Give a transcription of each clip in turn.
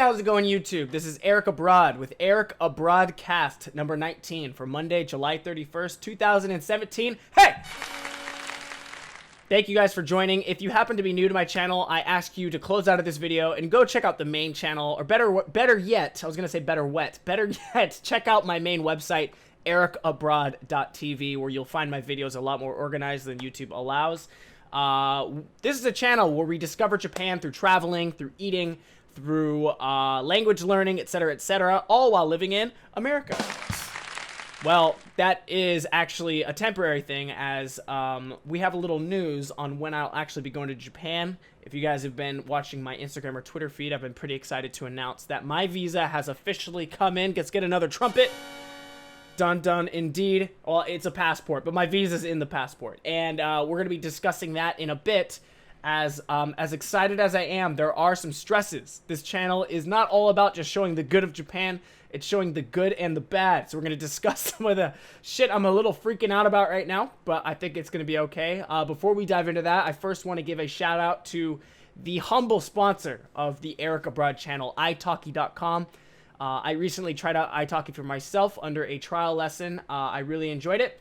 how's it going, YouTube? This is Eric Abroad with Eric Abroadcast number 19 for Monday, July 31st, 2017. Hey! Thank you guys for joining. If you happen to be new to my channel, I ask you to close out of this video and go check out the main channel, or better yet, I was going to say better yet, check out my main website, ericabroad.tv, where you'll find my videos a lot more organized than YouTube allows. This is a channel where we discover Japan through traveling, through eating, through language learning, etc., all while living in America. Well, that is actually a temporary thing, as we have a little news on when I'll actually be going to Japan. If you guys have been watching my Instagram or Twitter feed, I've been pretty excited to announce that my visa has officially come in. Let's get another trumpet. Dun dun indeed. Well, it's a passport, but my visa's in the passport, and we're gonna be discussing that in a bit. As excited as I am, there are some stresses. This channel is not all about just showing the good of Japan. It's showing the good and the bad. So we're gonna discuss some of the shit I'm a little freaking out about right now, but I think it's gonna be okay. Before we dive into that, I first want to give a shout out to the humble sponsor of the Eric Abroad channel, italki.com. I recently tried out italki for myself under a trial lesson. I really enjoyed it.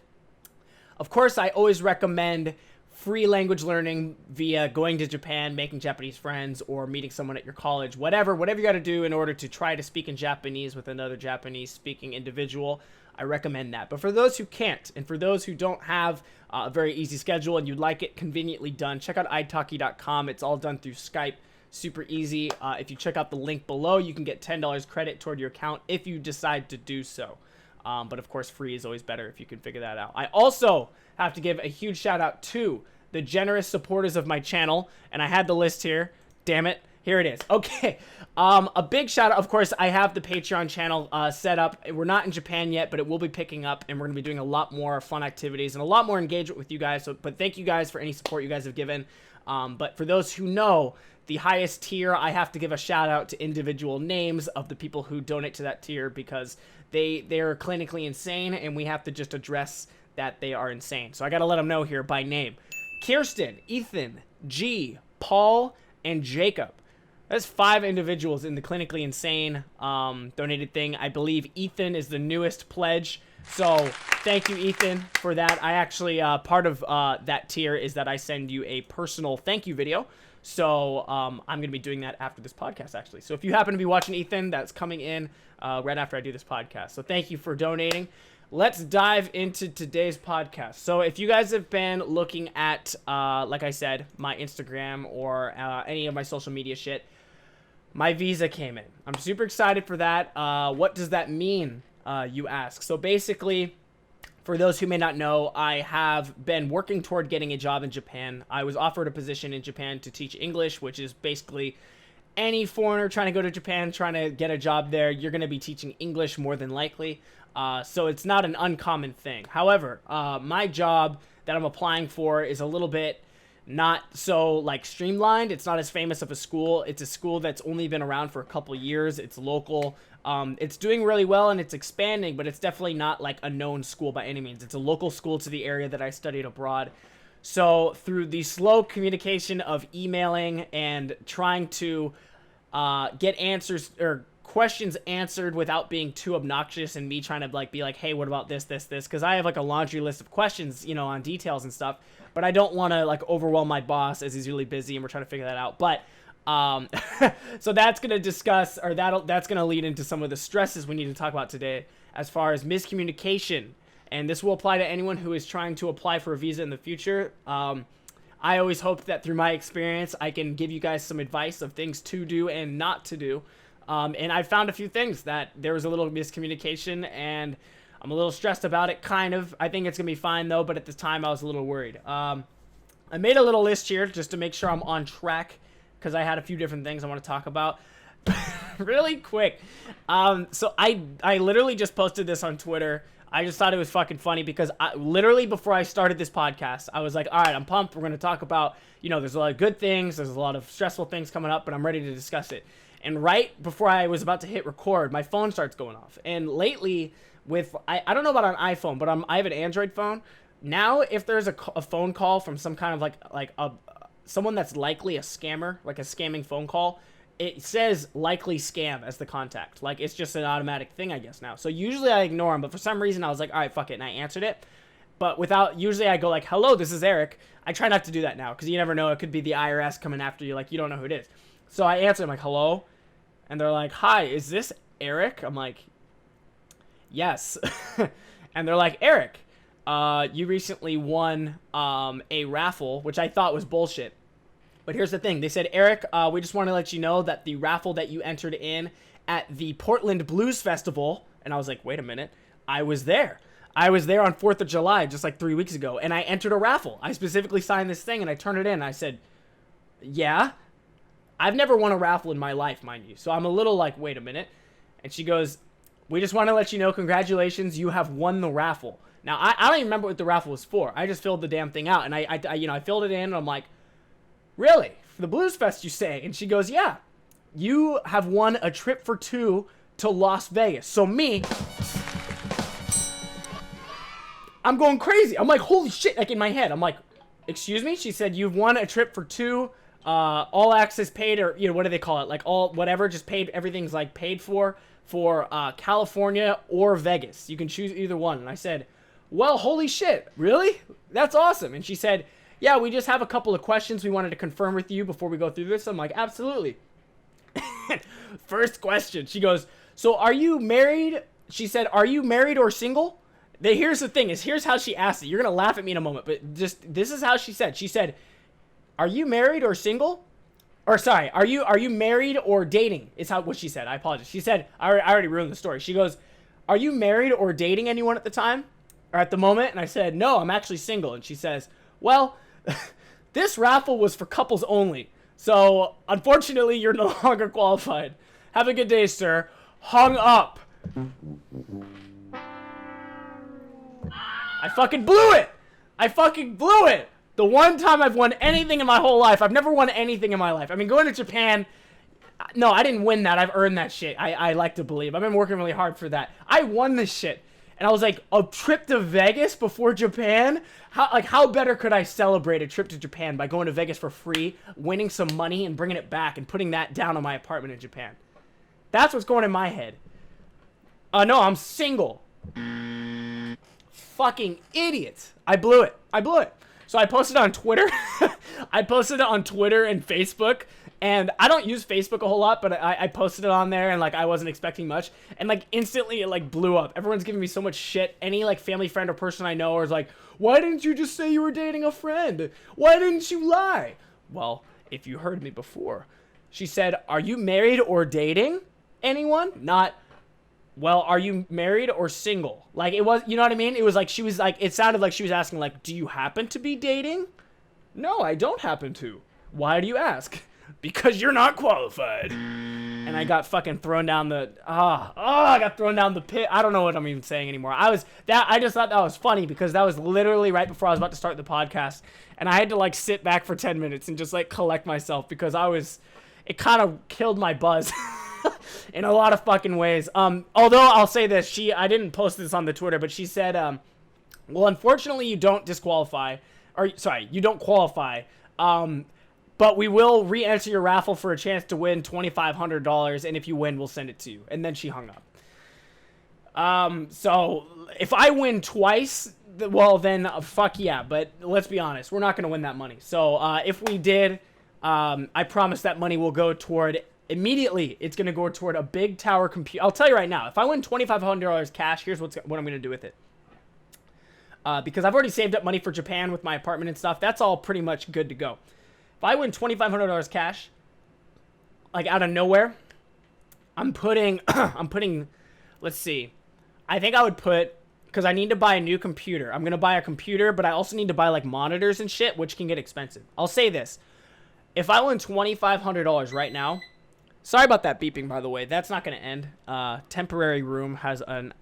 Of course, I always recommend free language learning via going to Japan, making Japanese friends, or meeting someone at your college. Whatever you got to do in order to try to speak in Japanese with another Japanese-speaking individual, I recommend that. But for those who can't, and for those who don't have a very easy schedule and you'd like it conveniently done, check out italki.com. It's all done through Skype. Super easy. If you check out the link below, you can get $10 credit toward your account if you decide to do so. But of course, free is always better if you can figure that out. I also have to give a huge shout out to the generous supporters of my channel, and I had the list here. Damn it. Here it is. Okay. A big shout out. Of course, I have the Patreon channel set up. We're not in Japan yet, but it will be picking up, and we're going to be doing a lot more fun activities and a lot more engagement with you guys. But thank you guys for any support you guys have given. But for those who know, the highest tier, I have to give a shout out to individual names of the people who donate to that tier, because they're clinically insane, and we have to just address that they are insane. So I got to let them know here by name. Kirsten, Ethan, G, Paul, and Jacob. That's 5 individuals in the clinically insane donated thing. I believe Ethan is the newest pledge. So thank you, Ethan, for that. I actually, part of that tier is that I send you a personal thank you video. So I'm going to be doing that after this podcast, actually. So if you happen to be watching Ethan, that's coming in right after I do this podcast. So thank you for donating. Let's dive into today's podcast. So if you guys have been looking at, like I said, my Instagram or any of my social media shit, my visa came in. I'm super excited for that. What does that mean, you ask? So basically, for those who may not know, I have been working toward getting a job in Japan. I was offered a position in Japan to teach English, which is basically any foreigner trying to go to Japan, trying to get a job there, you're going to be teaching English more than likely. So it's not an uncommon thing. However, my job that I'm applying for is a little bit not so like streamlined. It's not as famous of a school. It's a school that's only been around for a couple years. It's local. It's doing really well and it's expanding, but it's definitely not like a known school by any means. It's a local school to the area that I studied abroad. So through the slow communication of emailing and trying to get answers or questions answered without being too obnoxious, and me trying to like be like, hey, what about this, because I have like a laundry list of questions, you know, on details and stuff, but I don't want to like overwhelm my boss as he's really busy and we're trying to figure that out. But so that's going to discuss, or that's going to lead into some of the stresses we need to talk about today as far as miscommunication, and this will apply to anyone who is trying to apply for a visa in the future. I always hope that through my experience I can give you guys some advice of things to do and not to do. And I found a few things that there was a little miscommunication, and I'm a little stressed about it, kind of. I think it's going to be fine, though, but at the time I was a little worried. I made a little list here just to make sure I'm on track, because I had a few different things I want to talk about. Really quick. So I literally just posted this on Twitter. I just thought it was fucking funny, because literally before I started this podcast, I was like, all right, I'm pumped. We're going to talk about, you know, there's a lot of good things. There's a lot of stressful things coming up, but I'm ready to discuss it. And right before I was about to hit record, my phone starts going off. And lately, I don't know about an iPhone, but I have an Android phone. Now, if there's a phone call from some kind of like someone that's likely a scammer, like a scamming phone call, it says likely scam as the contact. Like, it's just an automatic thing, I guess, now. So usually I ignore them, but for some reason I was like, all right, fuck it, and I answered it. But usually I go like, hello, this is Eric. I try not to do that now, because you never know, it could be the IRS coming after you, like, you don't know who it is. So I answer, I'm like, hello? And they're like, hi, is this Eric? I'm like, yes. And they're like, Eric, you recently won a raffle, which I thought was bullshit. But here's the thing. They said, Eric, we just want to let you know that the raffle that you entered in at the Portland Blues Festival, and I was like, wait a minute, I was there. I was there on 4th of July just like 3 weeks ago, and I entered a raffle. I specifically signed this thing, and I turned it in, and I said, yeah? I've never won a raffle in my life, mind you. So I'm a little like, wait a minute. And she goes, we just want to let you know, congratulations, you have won the raffle. Now, I don't even remember what the raffle was for. I just filled the damn thing out, and I filled it in, and I'm like, really? For the Blues Fest, you say? And she goes, yeah. You have won a trip for 2 to Las Vegas. So me, I'm going crazy. I'm like, holy shit, like in my head. I'm like, excuse me? She said, you've won a trip for 2, all access paid, or, what do they call it? Like all, whatever, just paid, everything's like paid for California or Vegas. You can choose either one. And I said, well, holy shit, really? That's awesome. And she said, yeah, we just have a couple of questions we wanted to confirm with you before we go through this. I'm like, absolutely. First question. She goes, so are you married? She said, are you married or single? Here's the thing, here's how she asked it. You're going to laugh at me in a moment, but just, this is how she said. She said, are you married or single? Or sorry, are you married or dating? Is what she said. I apologize. She said, I already ruined the story. She goes, are you married or dating anyone at the time? Or at the moment? And I said, no, I'm actually single. And she says, well, this raffle was for couples only. So, unfortunately, you're no longer qualified. Have a good day, sir. Hung up. I fucking blew it. I fucking blew it. The one time I've won anything in my whole life. I've never won anything in my life. I mean, going to Japan, no, I didn't win that. I've earned that shit. I like to believe. I've been working really hard for that. I won this shit. And I was like, a trip to Vegas before Japan? How better could I celebrate a trip to Japan by going to Vegas for free, winning some money, and bringing it back and putting that down on my apartment in Japan? That's what's going in my head. No, I'm single. Fucking idiot. I blew it. So I posted on Twitter. I posted it on Twitter and Facebook. And I don't use Facebook a whole lot, but I posted it on there, and, like, I wasn't expecting much. And, like, instantly it, like, blew up. Everyone's giving me so much shit. Any, like, family friend or person I know is like, why didn't you just say you were dating a friend? Why didn't you lie? Well, if you heard me before. She said, are you married or dating anyone? Not, well, are you married or single? Like, it was, you know what I mean? It was like, she was like, it sounded like she was asking, like, do you happen to be dating? No, I don't happen to. Why do you ask? Because you're not qualified. And I got fucking thrown down the I got thrown down the pit. I don't know what I'm even saying anymore. I just thought that was funny because that was literally right before I was about to start the podcast, and I had to, like, sit back for 10 minutes and just, like, collect myself because it kind of killed my buzz in a lot of fucking ways. Although I'll say this, I didn't post this on the Twitter, but she said, well, unfortunately you don't disqualify, or sorry, you don't qualify. But we will re-enter your raffle for a chance to win $2,500, and if you win, we'll send it to you. And then she hung up. So if I win twice, well, then fuck yeah. But let's be honest, we're not going to win that money. So if we did, I promise that money will go toward, immediately, it's going to go toward a big tower computer. I'll tell you right now, if I win $2,500 cash, here's what I'm going to do with it. Because I've already saved up money for Japan with my apartment and stuff. That's all pretty much good to go. If I win $2,500 cash, like out of nowhere, I'm putting, let's see. I think I would put, because I need to buy a new computer. I'm going to buy a computer, but I also need to buy, like, monitors and shit, which can get expensive. I'll say this. If I win $2,500 right now, sorry about that beeping, by the way. That's not going to end. Temporary room has a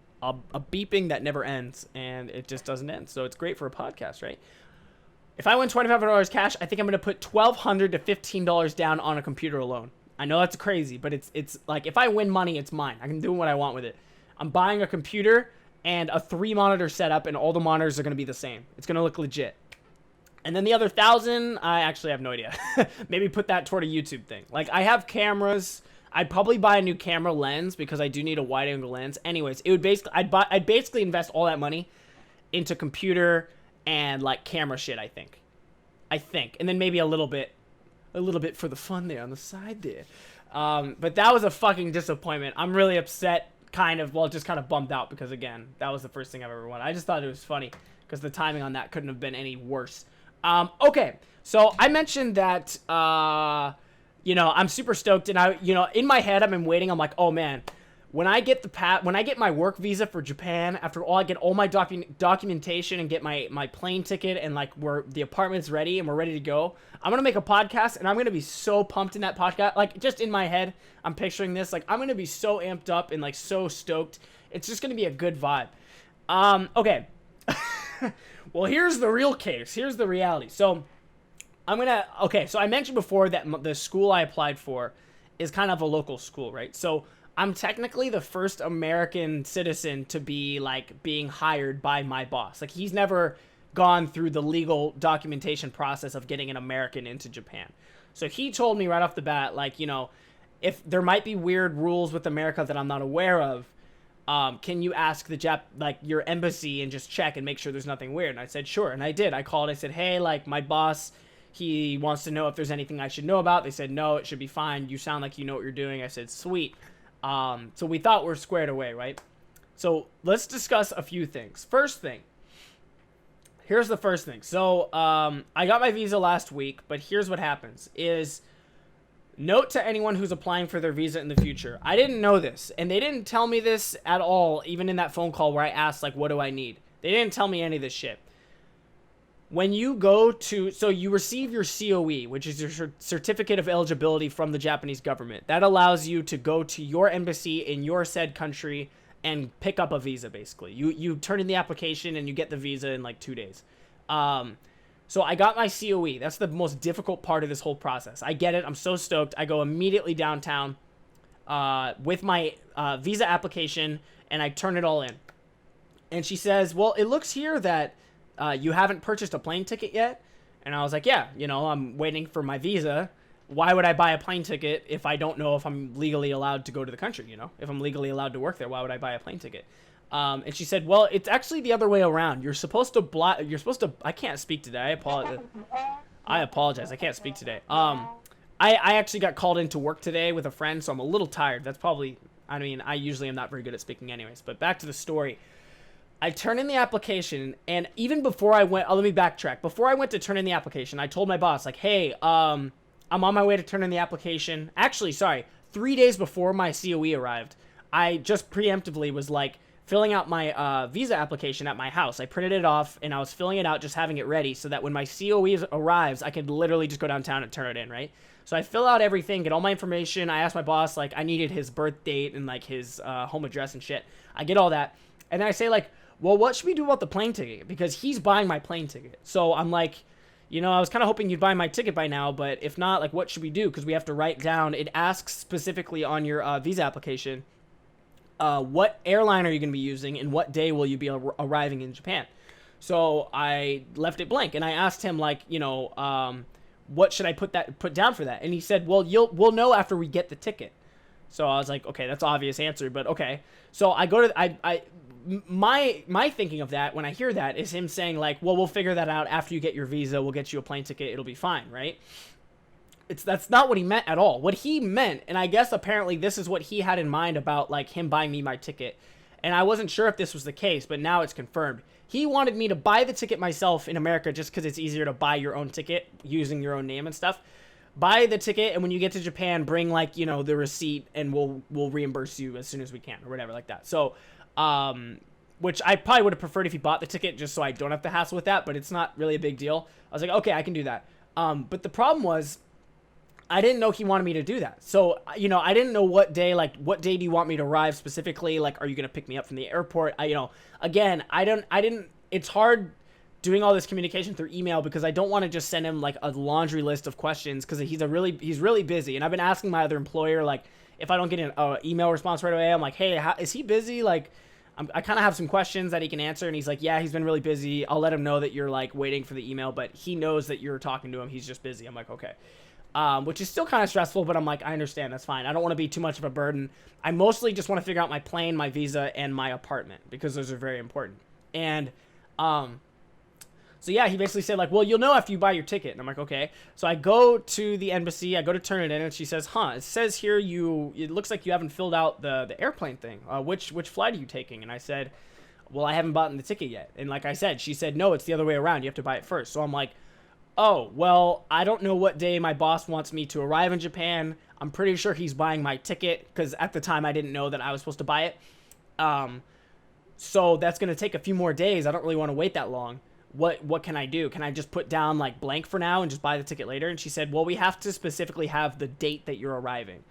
beeping that never ends, and it just doesn't end. So it's great for a podcast, right? If I win $2,500 cash, I think I'm going to put $1,200 to $1,500 down on a computer alone. I know that's crazy, but it's like, if I win money, it's mine. I can do what I want with it. I'm buying a computer and a 3-monitor setup, and all the monitors are going to be the same. It's going to look legit. And then the other 1,000, I actually have no idea. Maybe put that toward a YouTube thing. Like, I have cameras. I'd probably buy a new camera lens because I do need a wide angle lens. Anyways, it would basically, I'd basically invest all that money into computer and like camera shit, I think. And then maybe a little bit for the fun there on the side there. But that was a fucking disappointment. I'm really upset, just kind of bummed out because, again, that was the first thing I've ever wanted. I just thought it was funny because the timing on that couldn't have been any worse. Okay, so I mentioned that, I'm super stoked, and in my head, I've been waiting. I'm like, oh man, when I get my work visa for Japan, after all, I get all my documentation and get my plane ticket and like where the apartment's ready and we're ready to go. I'm gonna make a podcast, and I'm gonna be so pumped in that podcast. Like, just in my head, I'm picturing this. Like, I'm gonna be so amped up and like so stoked. It's just gonna be a good vibe. Okay. Well, here's the real case. Here's the reality. So I mentioned before that the school I applied for is kind of a local school, right? So I'm technically the first American citizen to be like being hired by my boss. Like, he's never gone through the legal documentation process of getting an American into Japan. So he told me right off the bat, like, if there might be weird rules with America that I'm not aware of, can you ask your embassy and just check and make sure there's nothing weird? And I said, sure. And I did. I called. I said, hey, like, my boss, he wants to know if there's anything I should know about. They said, no, it should be fine. You sound like you know what you're doing. I said, sweet. So we thought we're squared away, right? So let's discuss a few things. First thing. Here's the first thing. So I got my visa last week, but here's what happens is, note to anyone who's applying for their visa in the future. I didn't know this, and they didn't tell me this at all, even in that phone call where I asked, like, what do I need? They didn't tell me any of this shit. When you you receive your COE, which is your certificate of eligibility from the Japanese government. That allows you to go to your embassy in your said country and pick up a visa, basically. You turn in the application and you get the visa in like 2 days. So I got my COE. That's the most difficult part of this whole process. I get it. I'm so stoked. I go immediately downtown with my visa application, and I turn it all in. And she says, well, it looks here that you haven't purchased a plane ticket yet. And I was like, yeah, I'm waiting for my visa. Why would I buy a plane ticket if I don't know if I'm legally allowed to go to the country, If I'm legally allowed to work there, why would I buy a plane ticket? And she said, well, it's actually the other way around. You're supposed to, I can't speak today. I apologize. I can't speak today. I actually got called into work today with a friend, so I'm a little tired. That's probably, I usually am not very good at speaking anyways, but back to the story. I turned in the application, and even before I went, let me backtrack. Before I went to turn in the application, I told my boss, like, hey, I'm on my way to turn in the application. Actually, sorry, 3 days before my COE arrived, I just preemptively was like, filling out my visa application at my house. I printed it off, and I was filling it out, just having it ready, so that when my COE arrives, I could literally just go downtown and turn it in, right? So I fill out everything, get all my information. I asked my boss, like, I needed his birth date and, like, his home address and shit. I get all that. And then I say, like, well, what should we do about the plane ticket? Because he's buying my plane ticket. So I'm like, I was kind of hoping you'd buy my ticket by now, but if not, like, what should we do? Because we have to write down, it asks specifically on your visa application, what airline are you going to be using and what day will you be arriving in Japan? So I left it blank, and I asked him, like, what should I put down for that? And he said, well, we'll know after we get the ticket. So I was like, okay, that's an obvious answer, but okay. So I go to my thinking of that when I hear that is him saying, like, well, we'll figure that out after you get your visa. We'll get you a plane ticket. It'll be fine, right? That's not what he meant at all. What he meant, and I guess apparently this is what he had in mind about, like, him buying me my ticket, and I wasn't sure if this was the case, but now it's confirmed. He wanted me to buy the ticket myself in America just because it's easier to buy your own ticket using your own name and stuff. Buy the ticket, and when you get to Japan, bring, like, the receipt, and we'll reimburse you as soon as we can, or whatever like that. So, which I probably would have preferred if he bought the ticket just so I don't have to hassle with that, but it's not really a big deal. I was like, okay, I can do that. But the problem was, I didn't know he wanted me to do that. So, I didn't know what day do you want me to arrive specifically? Like, are you going to pick me up from the airport? It's hard doing all this communication through email because I don't want to just send him, like, a laundry list of questions because he's really busy. And I've been asking my other employer, like, if I don't get an email response right away, I'm like, hey, is he busy? Like, I kind of have some questions that he can answer. And he's like, yeah, he's been really busy. I'll let him know that you're like waiting for the email, but he knows that you're talking to him. He's just busy. I'm like, okay. Which is still kind of stressful, but I'm like, I understand. That's fine. I don't want to be too much of a burden. I mostly just want to figure out my plane, my visa, and my apartment because those are very important. And, so yeah, he basically said like, well, you'll know after you buy your ticket. And I'm like, okay. So I go to the embassy, I go to turn it in, and she says, it says here it looks like you haven't filled out the airplane thing. Which flight are you taking? And I said, well, I haven't bought the ticket yet. And like I said, she said, no, it's the other way around. You have to buy it first. So I'm like, oh, well, I don't know what day my boss wants me to arrive in Japan. I'm pretty sure he's buying my ticket because at the time I didn't know that I was supposed to buy it. So that's going to take a few more days. I don't really want to wait that long. What can I do? Can I just put down like blank for now and just buy the ticket later? And she said, well, we have to specifically have the date that you're arriving.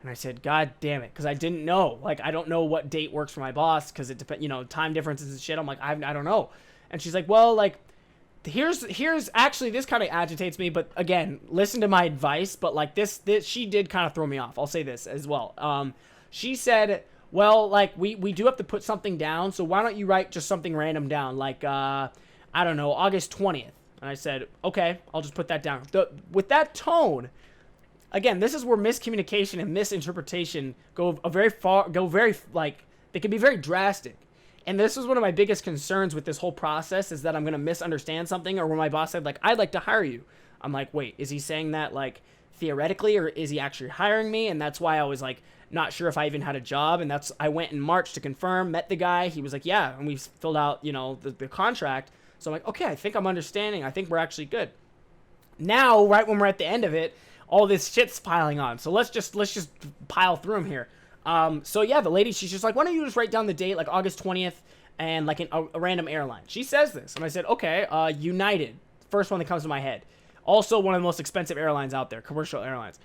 And I said, God damn it. Cause I didn't know, like, I don't know what date works for my boss. Cause it depends, time differences and shit. I'm like, I don't know. And she's like, well, like, here's actually, this kind of agitates me, but again, listen to my advice. But like this, she did kind of throw me off. I'll say this as well. She said, well, like we do have to put something down. So why don't you write just something random down? Like, I don't know, August 20th. And I said, okay, I'll just put that down. With that tone, again, this is where miscommunication and misinterpretation go very, like, they can be very drastic. And this was one of my biggest concerns with this whole process is that I'm going to misunderstand something, or when my boss said, like, I'd like to hire you. I'm like, wait, is he saying that, like, theoretically, or is he actually hiring me? And that's why I was, like, not sure if I even had a job. And I went in March to confirm, met the guy. He was like, yeah, and we filled out, the contract. So I'm like, okay, I think I'm understanding. I think we're actually good. Now, right when we're at the end of it, all this shit's piling on. So let's just pile through them here. So yeah, the lady, she's just like, why don't you just write down the date, like August 20th, and like a random airline. She says this, and I said, okay, United, first one that comes to my head. Also one of the most expensive airlines out there, commercial airlines.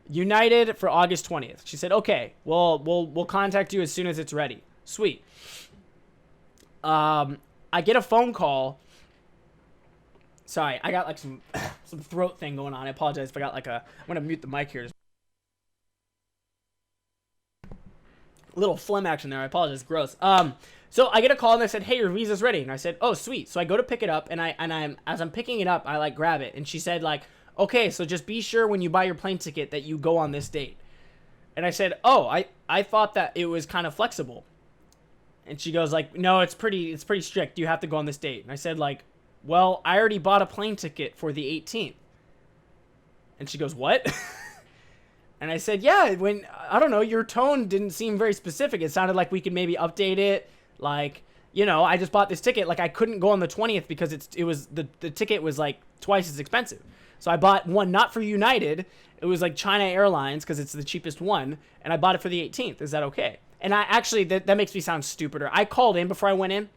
United for August 20th. She said, okay, well, we'll contact you as soon as it's ready. Sweet. I get a phone call. Sorry, I got like some throat thing going on. I apologize if I got like I'm gonna mute the mic here. Little phlegm action there. I apologize. Gross. So I get a call and they said, hey, your visa's ready. And I said, oh, sweet. So I go to pick it up, and as I'm picking it up, I like grab it, and she said like, okay, so just be sure when you buy your plane ticket that you go on this date. And I said, oh, I thought that it was kind of flexible. And she goes like, no, it's pretty strict. You have to go on this date. And I said like, well, I already bought a plane ticket for the 18th. And she goes, what? And I said, yeah, I don't know, your tone didn't seem very specific. It sounded like we could maybe update it. Like, I just bought this ticket. Like I couldn't go on the 20th because the ticket was like twice as expensive. So I bought one not for United. It was like China Airlines because it's the cheapest one. And I bought it for the 18th. Is that okay? And I actually, that makes me sound stupider. I called in before I went in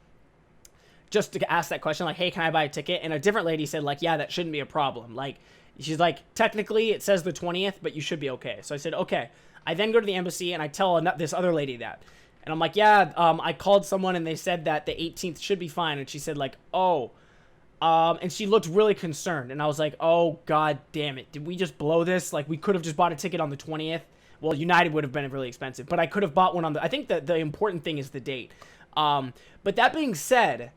just to ask that question, like, hey, can I buy a ticket? And a different lady said, like, yeah, that shouldn't be a problem. Like, she's like, technically it says the 20th, but you should be okay. So I said, okay. I then go to the embassy and I tell this other lady that. And I'm like, yeah, I called someone and they said that the 18th should be fine. And she said, like, oh. And she looked really concerned. And I was like, oh, God damn it. Did we just blow this? Like, we could have just bought a ticket on the 20th. Well, United would have been really expensive, but I could have bought one on I think that the important thing is the date. But that being said,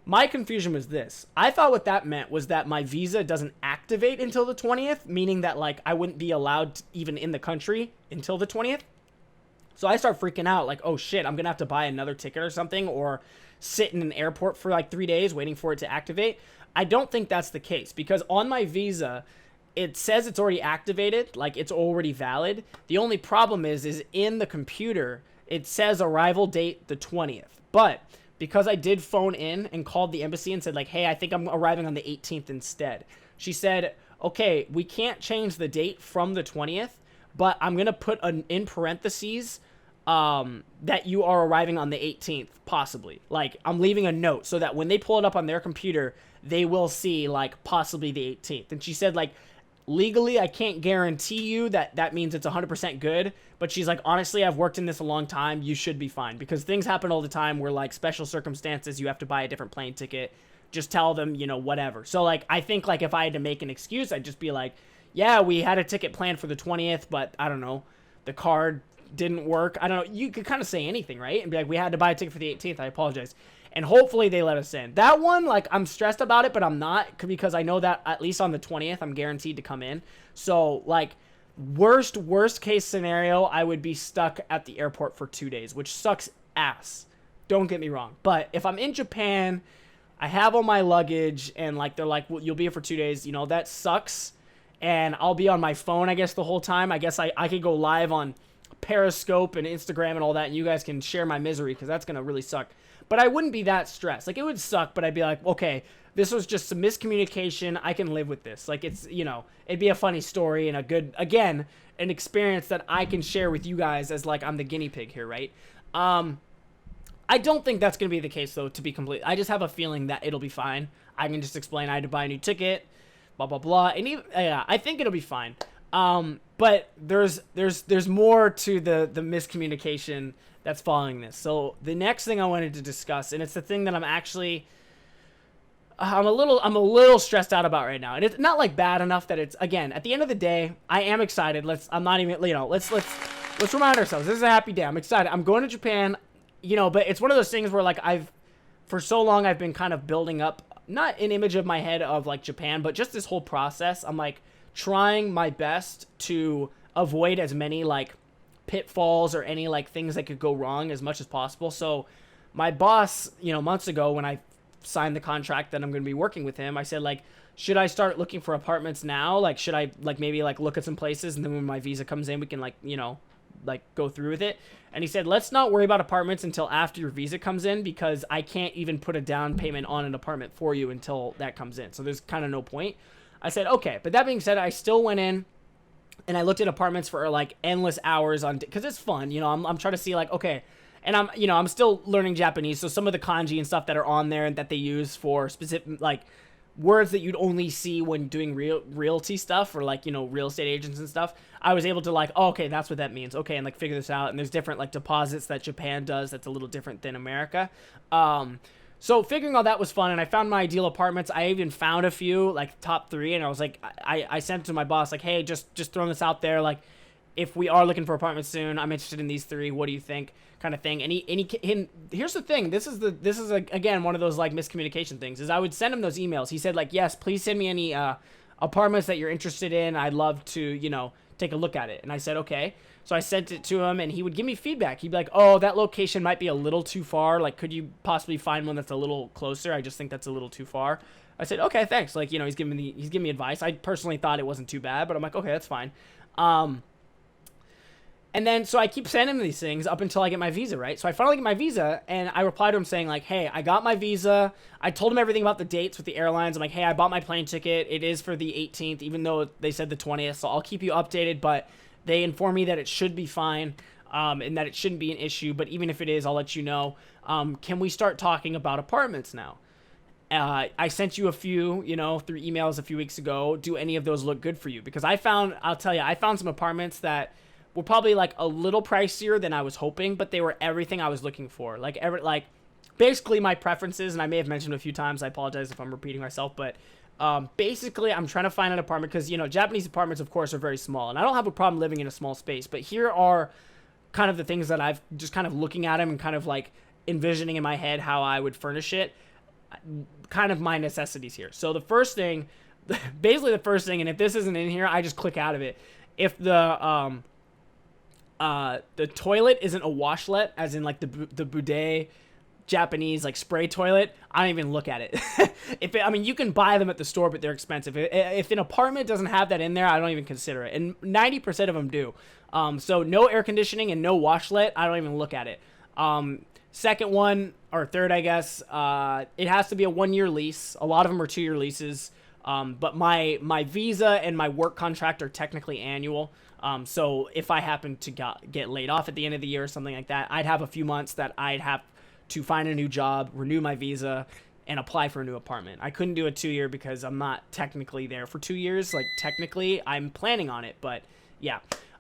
my confusion was this. I thought what that meant was that my visa doesn't activate until the 20th, meaning that like I wouldn't be allowed even in the country until the 20th. So I start freaking out like, oh shit, I'm going to have to buy another ticket or something, or sit in an airport for like 3 days waiting for it to activate. I don't think that's the case, because on my visa, it says it's already activated, like it's already valid. The only problem is in the computer, it says arrival date the 20th. But because I did phone in and called the embassy and said like, hey, I think I'm arriving on the 18th instead. She said, okay, we can't change the date from the 20th, but I'm going to put in parentheses that you are arriving on the 18th, possibly. Like, I'm leaving a note so that when they pull it up on their computer, they will see like possibly the 18th. And she said like, legally, I can't guarantee you that means it's 100% good, but she's like, honestly, I've worked in this a long time. You should be fine, because things happen all the time where like special circumstances, you have to buy a different plane ticket. Just tell them, whatever. So like, I think like if I had to make an excuse, I'd just be like, yeah, we had a ticket planned for the 20th, but I don't know, the card didn't work. I don't know. You could kind of say anything, right? And be like, we had to buy a ticket for the 18th. I apologize. And hopefully they let us in. That one, like, I'm stressed about it, but I'm not, because I know that at least on the 20th, I'm guaranteed to come in. So, like, worst case scenario, I would be stuck at the airport for 2 days, which sucks ass. Don't get me wrong. But if I'm in Japan, I have all my luggage, and, like, they're like, well, you'll be here for 2 days, you know, that sucks. And I'll be on my phone, I guess, the whole time. I guess I could go live on Periscope and Instagram and all that, and you guys can share my misery, because that's going to really suck. But I wouldn't be that stressed. Like, it would suck, but I'd be like, okay, this was just some miscommunication. I can live with this. Like, it's, you know, it'd be a funny story and a good, again, an experience that I can share with you guys as, like, I'm the guinea pig here, right? I don't think that's going to be the case, though, to be complete. I just have a feeling that it'll be fine. I can just explain I had to buy a new ticket, blah, blah, blah. And even, yeah, I think it'll be fine. But there's more to the miscommunication that's following this. So the next thing I wanted to discuss, and it's the thing that I'm a little stressed out about right now. And it's not like bad enough that it's, again, at the end of the day, I am excited. Let's remind ourselves, this is a happy day. I'm excited. I'm going to Japan, you know, but it's one of those things where, like, for so long I've been kind of building up, not an image of my head of, like, Japan, but just this whole process. I'm, like, trying my best to avoid as many, like, pitfalls or any, like, things that could go wrong as much as possible. So my boss, you know, months ago when I signed the contract that I'm going to be working with him, I said, like, should I start looking for apartments now? Like, should I, like, maybe, like, look at some places, and then when my visa comes in, we can, like, you know, like, go through with it. And he said, let's not worry about apartments until after your visa comes in, because I can't even put a down payment on an apartment for you until that comes in. So there's kind of no point. I said, okay. But that being said, I still went in and I looked at apartments for, like, endless hours on, because it's fun, you know. I'm trying to see, like, okay, and I'm still learning Japanese, so some of the kanji and stuff that are on there and that they use for specific, like, words that you'd only see when doing realty stuff, or, like, you know, real estate agents and stuff, I was able to, like, oh, okay, that's what that means, okay, and, like, figure this out. And there's different, like, deposits that Japan does that's a little different than America. So figuring all that was fun, and I found my ideal apartments. I even found a few, like, top 3, and I was like, I sent to my boss, like, hey, just throwing this out there, like, if we are looking for apartments soon, I'm interested in these 3. What do you think? Kind of thing. And here's the thing. This is again one of those, like, miscommunication things. Is I would send him those emails. He said, like, yes, please send me any apartments that you're interested in. I'd love to, you know, take a look at it. And I said, okay. So I sent it to him, and he would give me feedback. He'd be like, oh, that location might be a little too far. Like, could you possibly find one that's a little closer? I just think that's a little too far. I said, okay, thanks. Like, you know, he's giving me advice. I personally thought it wasn't too bad, but I'm like, okay, that's fine. And then, so I keep sending him these things up until I get my visa, right? So I finally get my visa, and I reply to him saying, like, hey, I got my visa. I told him everything about the dates with the airlines. I'm like, hey, I bought my plane ticket. It is for the 18th, even though they said the 20th. So I'll keep you updated, but they informed me that it should be fine, and that it shouldn't be an issue. But even if it is, I'll let you know. Can we start talking about apartments now? I sent you a few, you know, through emails a few weeks ago. Do any of those look good for you? Because I found some apartments that were probably, like, a little pricier than I was hoping, but they were everything I was looking for. Like, basically my preferences, and I may have mentioned a few times, I apologize if I'm repeating myself, but basically I'm trying to find an apartment, because, you know, Japanese apartments, of course, are very small, and I don't have a problem living in a small space, but here are kind of the things that I've just kind of looking at them and kind of, like, envisioning in my head how I would furnish it, kind of my necessities here. So the first thing, and if this isn't in here, I just click out of it. If the toilet isn't a washlet, as in, like, the bidet Japanese, like, spray toilet, I don't even look at it. I mean, you can buy them at the store, but they're expensive. If an apartment doesn't have that in there, I don't even consider it. And 90% of them do. So no air conditioning and no washlet, I don't even look at it. Second one, or third, I guess, it has to be a 1-year lease. A lot of them are 2-year leases. But my visa and my work contract are technically annual. So if I happen to get laid off at the end of the year or something like that, I'd have a few months that I'd have to find a new job, renew my visa, and apply for a new apartment. I couldn't do a 2-year because I'm not technically there for 2 years. Like, technically, I'm planning on it, but yeah.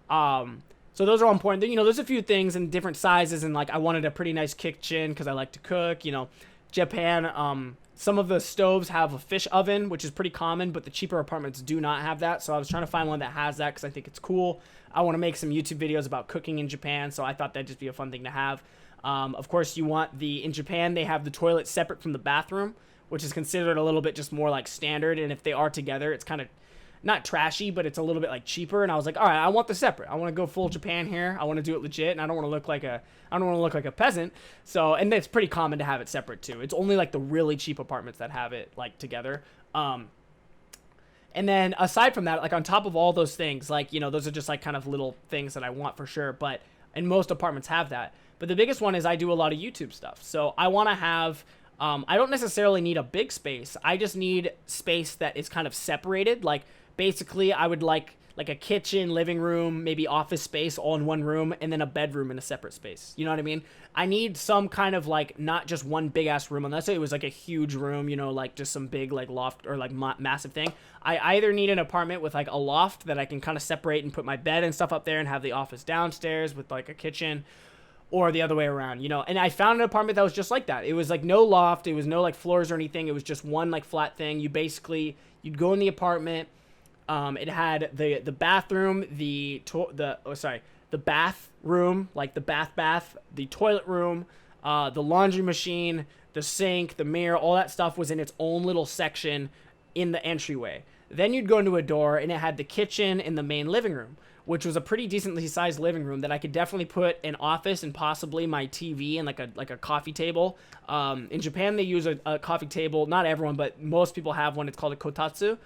So those are all important. You know, there's a few things in different sizes, and, like, I wanted a pretty nice kitchen because I like to cook, you know. Japan, some of the stoves have a fish oven, which is pretty common, but the cheaper apartments do not have that. So I was trying to find one that has that because I think it's cool. I want to make some YouTube videos about cooking in Japan, so I thought that'd just be a fun thing to have. Of course, in Japan, they have the toilet separate from the bathroom, which is considered a little bit just more like standard. And if they are together, it's kind of not trashy, but it's a little bit like cheaper. And I was like, all right, I want the separate. I want to go full Japan here. I want to do it legit, and I don't want to look like a peasant. So, and it's pretty common to have it separate too. It's only like the really cheap apartments that have it like together. And then aside from that, like on top of all those things, like, those are just like kind of little things that I want for sure. And most apartments have that. But the biggest one is I do a lot of YouTube stuff. So I want to have, I don't necessarily need a big space. I just need space that is kind of separated. Like basically I would like a kitchen, living room, maybe office space all in one room, and then a bedroom in a separate space. You know what I mean? I need some kind of like, not just one big ass room, unless it was like a huge room, like just some big like loft or like massive thing. I either need an apartment with like a loft that I can kind of separate and put my bed and stuff up there and have the office downstairs with like a kitchen, or the other way around, and I found an apartment that was just like that. It was like no loft, it was no like floors or anything. It was just one like flat thing. You'd go in the apartment. It had the bathroom, the bathroom, like the bath, the toilet room, the laundry machine, the sink, the mirror, all that stuff was in its own little section in the entryway. Then you'd go into a door, and it had the kitchen and the main living room, which was a pretty decently sized living room that I could definitely put an office and possibly my TV and like a coffee table. In Japan, they use a coffee table. Not everyone, but most people have one. It's called a kotatsu.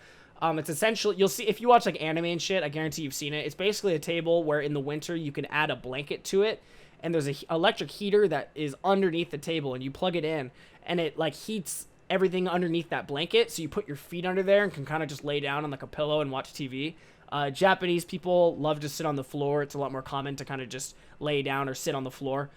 It's essentially, you'll see, if you watch like anime and shit, I guarantee you've seen it. It's basically a table where in the winter you can add a blanket to it, and there's a electric heater that is underneath the table, and you plug it in, and it like heats everything underneath that blanket, so you put your feet under there and can kind of just lay down on like a pillow and watch TV. Japanese people love to sit on the floor. It's a lot more common to kind of just lay down or sit on the floor.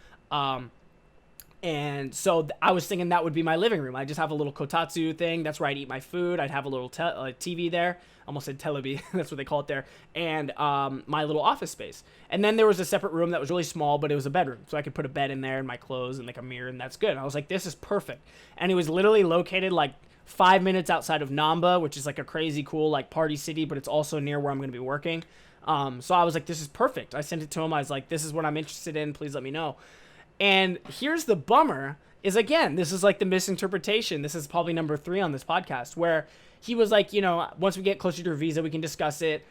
And so I was thinking that would be my living room. I just have a little kotatsu thing. That's where I'd eat my food. I'd have a little TV there. Almost said telebi. That's what they call it there. And my little office space. And then there was a separate room that was really small, but it was a bedroom. So I could put a bed in there and my clothes and like a mirror, and that's good. And I was like, this is perfect. And it was literally located like 5 minutes outside of Namba, which is like a crazy cool like party city, but it's also near where I'm going to be working. So I was like, this is perfect. I sent it to him. I was like, this is what I'm interested in. Please let me know. And here's the bummer is, again, this is like the misinterpretation. This is probably number 3 on this podcast, where he was like, once we get closer to your visa, we can discuss it.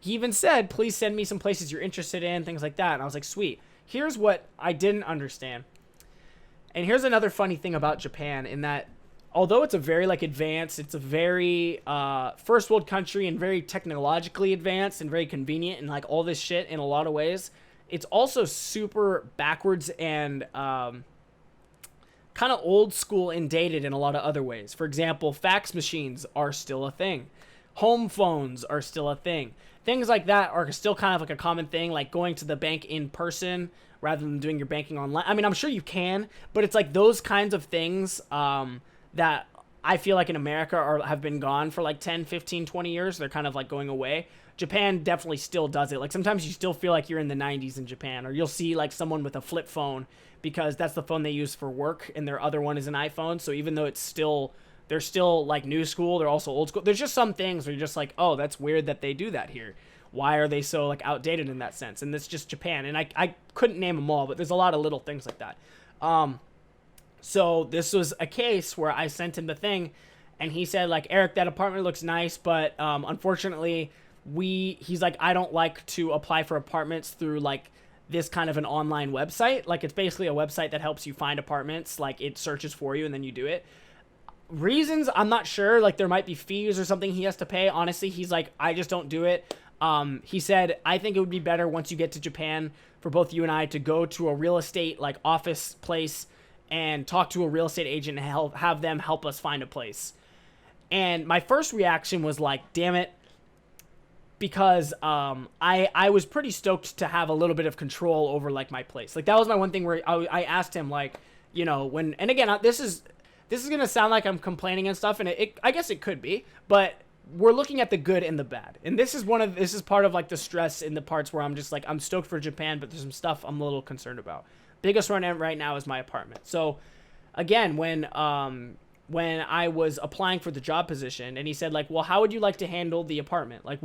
He even said, please send me some places you're interested in, things like that. And I was like, sweet. Here's what I didn't understand. And here's another funny thing about Japan, in that although it's a very like advanced, it's a very first world country and very technologically advanced and very convenient and like all this shit in a lot of ways, it's also super backwards and kind of old school and dated in a lot of other ways. For example, fax machines are still a thing. Home phones are still a thing. Things like that are still kind of like a common thing, like going to the bank in person rather than doing your banking online. I mean, I'm sure you can, but it's like those kinds of things that I feel like in America have been gone for like 10, 15, 20 years. They're kind of like going away. Japan definitely still does it. Like sometimes you still feel like you're in the 90s in Japan, or you'll see like someone with a flip phone because that's the phone they use for work, and their other one is an iPhone. So even though they're still like new school, they're also old school. There's just some things where you're just like, oh, that's weird that they do that here. Why are they so like outdated in that sense? And that's just Japan. And I couldn't name them all, but there's a lot of little things like that. So this was a case where I sent him the thing, and he said like, Eric, that apartment looks nice, but unfortunately he's like, I don't like to apply for apartments through like this kind of an online website. Like it's basically a website that helps you find apartments. Like it searches for you and then you do it. Reasons, I'm not sure. Like there might be fees or something he has to pay. Honestly, he's like, I just don't do it. He said, I think it would be better once you get to Japan for both you and I to go to a real estate like office place and talk to a real estate agent and have them help us find a place. And my first reaction was like, damn it. Because I was pretty stoked to have a little bit of control over like my place. Like that was my one thing where I asked him like, when, and again, this is gonna sound like I'm complaining and stuff, and I guess it could be, but we're looking at the good and the bad. And this is part of like the stress in the parts where I'm just like, I'm stoked for Japan, but there's some stuff I'm a little concerned about. Biggest one right now is my apartment. So again, when I was applying for the job position, and he said like, well, how would you like to handle the apartment? Like,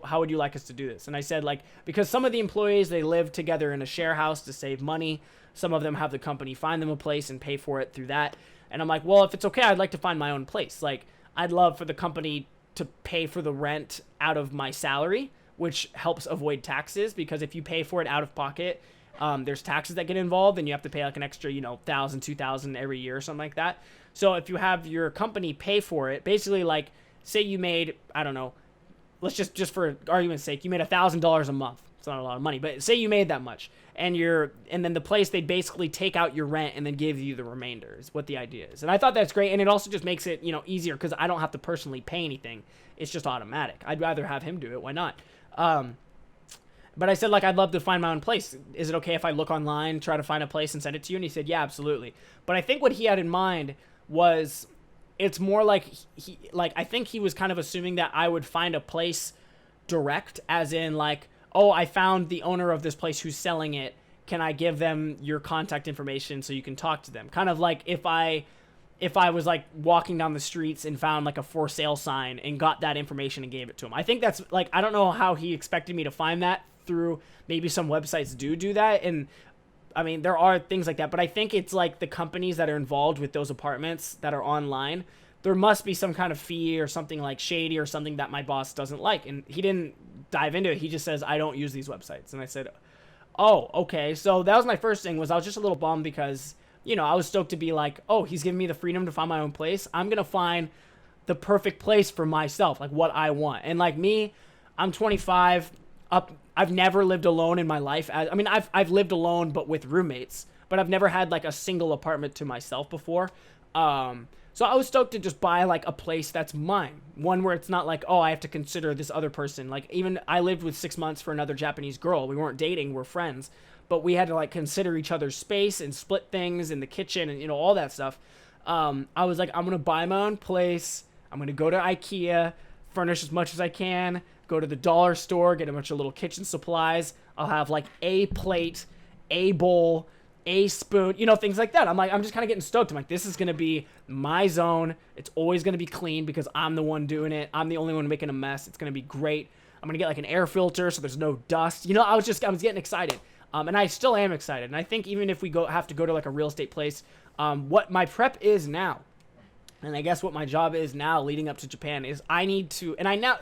how would you like us to do this? And I said like, because some of the employees, they live together in a share house to save money. Some of them have the company find them a place and pay for it through that. And I'm like, well, if it's okay, I'd like to find my own place. Like, I'd love for the company to pay for the rent out of my salary, which helps avoid taxes, because if you pay for it out of pocket, there's taxes that get involved, and you have to pay like an extra, $1,000, $2,000 every year or something like that. So if you have your company pay for it, basically, like, say you made, I don't know, let's just for argument's sake, you made $1,000 a month. It's not a lot of money, but say you made that much, and then the place, they basically take out your rent and then give you the remainder, is what the idea is. And I thought that's great, and it also just makes it, easier, because I don't have to personally pay anything. It's just automatic. I'd rather have him do it. Why not? But I said, like, I'd love to find my own place. Is it okay if I look online, try to find a place and send it to you? And he said, yeah, absolutely. But I think what he had in mind was, it's more like I think he was kind of assuming that I would find a place direct, as in like, oh, I found the owner of this place who's selling it. Can I give them your contact information so you can talk to them? Kind of like if I was like walking down the streets and found like a for sale sign and got that information and gave it to him. I think that's like, I don't know how he expected me to find that through, maybe some websites do that. And I mean, there are things like that, but I think it's like the companies that are involved with those apartments that are online, there must be some kind of fee or something like shady or something that my boss doesn't like. And he didn't dive into it. He just says, I don't use these websites. And I said, oh, okay. So that was my first thing. Was I was just a little bummed because, I was stoked to be like, oh, he's giving me the freedom to find my own place. I'm going to find the perfect place for myself, like what I want. And like me, I'm 25 up. I've never lived alone in my life. I've lived alone, but with roommates, but I've never had like a single apartment to myself before. So I was stoked to just buy like a place that's mine. One where it's not like, oh, I have to consider this other person. Like, even I lived with 6 months for another Japanese girl. We weren't dating, we're friends, but we had to like consider each other's space and split things in the kitchen and, all that stuff. I was like, I'm going to buy my own place. I'm going to go to IKEA, furnish as much as I can, go to the dollar store, get a bunch of little kitchen supplies. I'll have like a plate, a bowl, a spoon, things like that. I'm just kind of getting stoked. I'm like, this is going to be my zone. It's always going to be clean because I'm the one doing it. I'm the only one making a mess. It's going to be great. I'm going to get like an air filter so there's no dust. I was getting excited. And I still am excited. And I think even if we have to go to like a real estate place, what my prep is now, and I guess what my job is now leading up to Japan, is I need to, and I now,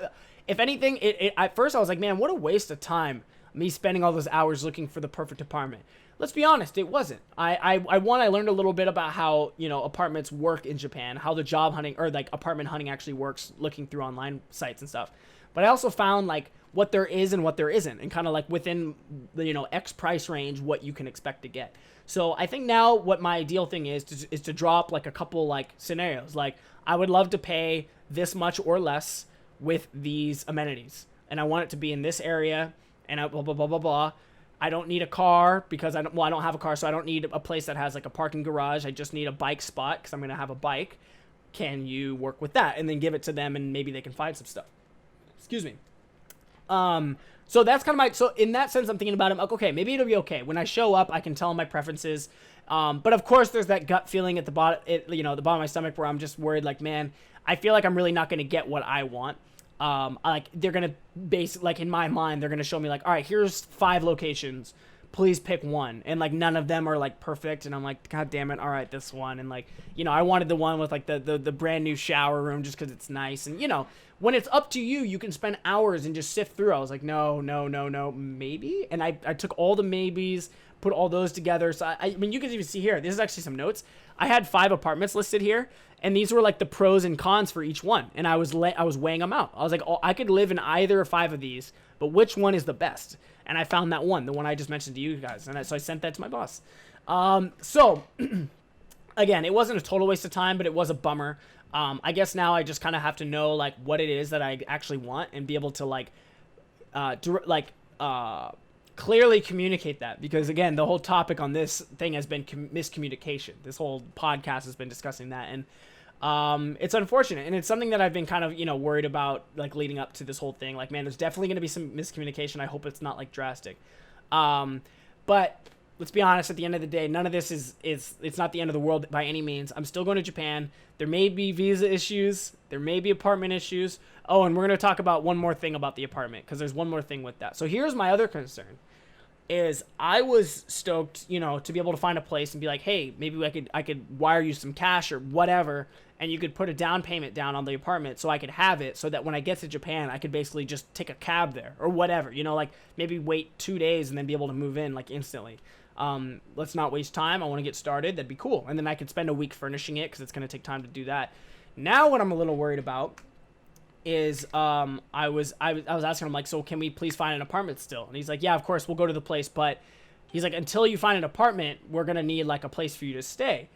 if anything, at first I was like, man, what a waste of time, me spending all those hours looking for the perfect apartment. Let's be honest, it wasn't. I learned a little bit about how, apartments work in Japan, how the job hunting or like apartment hunting actually works, looking through online sites and stuff. But I also found like what there is and what there isn't, and kind of like within the, X price range, what you can expect to get. So I think now what my ideal thing is to drop like a couple like scenarios. Like, I would love to pay this much or less with these amenities, and I want it to be in this area, and blah, blah, blah, blah, blah. I don't need a car because I don't have a car, so I don't need a place that has like a parking garage. I just need a bike spot because I'm going to have a bike. Can you work with that? And then give it to them, and maybe they can find some stuff. Excuse me. So that's kind of so in that sense, I'm thinking about it. I'm like, okay, maybe it'll be okay. When I show up, I can tell them my preferences. But of course there's that gut feeling at the bottom, the bottom of my stomach, where I'm just worried, like, man, I feel like I'm really not going to get what I want. Like, they're going to like, in my mind, they're going to show me like, all right, here's 5 locations, please pick one. And like, none of them are like perfect. And I'm like, God damn it. All right, this one. And like, I wanted the one with like the brand new shower room just cause it's nice. And when it's up to you, you can spend hours and just sift through. I was like, no, maybe. And I took all the maybes, put all those together. So I mean, you can even see here, this is actually some notes. I had 5 apartments listed here, and these were like the pros and cons for each one. And I was weighing them out. I was like, oh, I could live in either 5 of these, but which one is the best? And I found that one, the one I just mentioned to you guys. And so I sent that to my boss. So again, it wasn't a total waste of time, but it was a bummer. I guess now I just kind of have to know like what it is that I actually want, and be able to like, clearly communicate that, because again, the whole topic on this thing has been miscommunication. This whole podcast has been discussing that, and it's unfortunate, and it's something that I've been kind of worried about, like leading up to this whole thing. Like, man, there's definitely going to be some miscommunication. I hope it's not like drastic, but let's be honest, at the end of the day, none of this it's not the end of the world by any means. I'm still going to Japan. There may be visa issues. There may be apartment issues. Oh, and we're going to talk about one more thing about the apartment, because there's one more thing with that. So here's my other concern. Is I was stoked, to be able to find a place and be like, hey, maybe I could wire you some cash or whatever, and you could put a down payment down on the apartment so I could have it, so that when I get to Japan, I could basically just take a cab there or whatever, like maybe wait 2 days and then be able to move in like instantly. Let's not waste time. I want to get started. That'd be cool. And then I could spend a week furnishing it, because it's going to take time to do that. Now what I'm a little worried about is I was asking him, like, so can we please find an apartment still? And he's like, yeah, of course, we'll go to the place, but he's like, until you find an apartment, we're gonna need like a place for you to stay.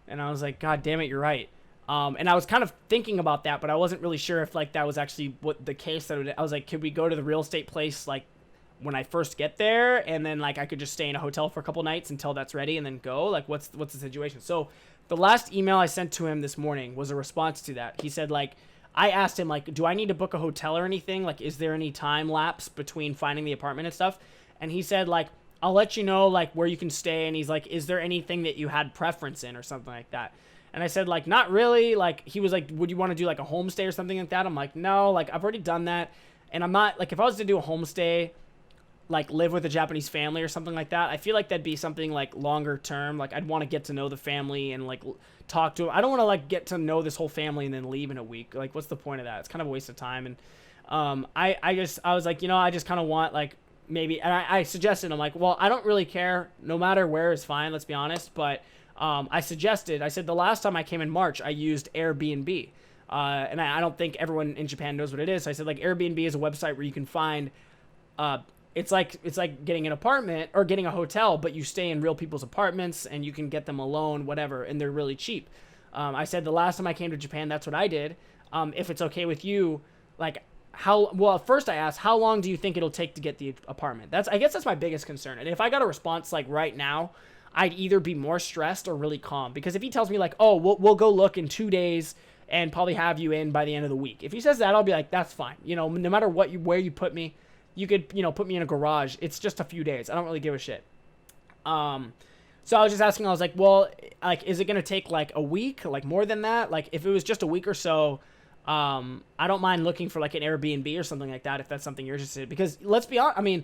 And I was like, God damn it, you're right. And I was kind of thinking about that, but I wasn't really sure if like that was actually what the case. I was like, could we go to the real estate place like when I first get there, and then like I could just stay in a hotel for a couple nights until that's ready and then go? Like, what's the situation? So the last email I sent to him this morning was a response to that. He said, like, I asked him, like, do I need to book a hotel or anything? Like, is there any time lapse between finding the apartment and stuff? And he said, like, I'll let you know, like, where you can stay. And he's like, is there anything that you had preference in or something like that? And I said, like, not really. Like, he was like, would you want to do, like, a homestay or something like that? I'm like, no, like, I've already done that. And I'm not, like, if I was to do a homestay, like, live with a Japanese family or something like that, I feel like that'd be something, like, longer term. Like, I'd want to get to know the family and, like, talk to them. I don't want to, like, get to know this whole family and then leave in a week. Like, what's the point of that? It's kind of a waste of time. And I was like, I just kind of want, like, maybe, and I suggested, I'm like, well, I don't really care. No matter where is fine, let's be honest. But I said the last time I came in March, I used Airbnb. And I don't think everyone in Japan knows what it is. So I said, like, Airbnb is a website where you can find, it's like getting an apartment or getting a hotel, but you stay in real people's apartments and you can get them alone, whatever, and they're really cheap. I said the last time I came to Japan, that's what I did. If it's okay with you, like, first I asked, how long do you think it'll take to get the apartment? I guess that's my biggest concern. And if I got a response like right now, I'd either be more stressed or really calm. Because if he tells me like, oh, we'll go look in 2 days and probably have you in by the end of the week. If he says that, I'll be like, that's fine. No matter where you put me, you could, put me in a garage. It's just a few days. I don't really give a shit. So I was just asking, I was like, well, like, is it going to take like a week? Like more than that? Like if it was just a week or so, I don't mind looking for like an Airbnb or something like that if that's something you're interested in. Because let's be honest, I mean,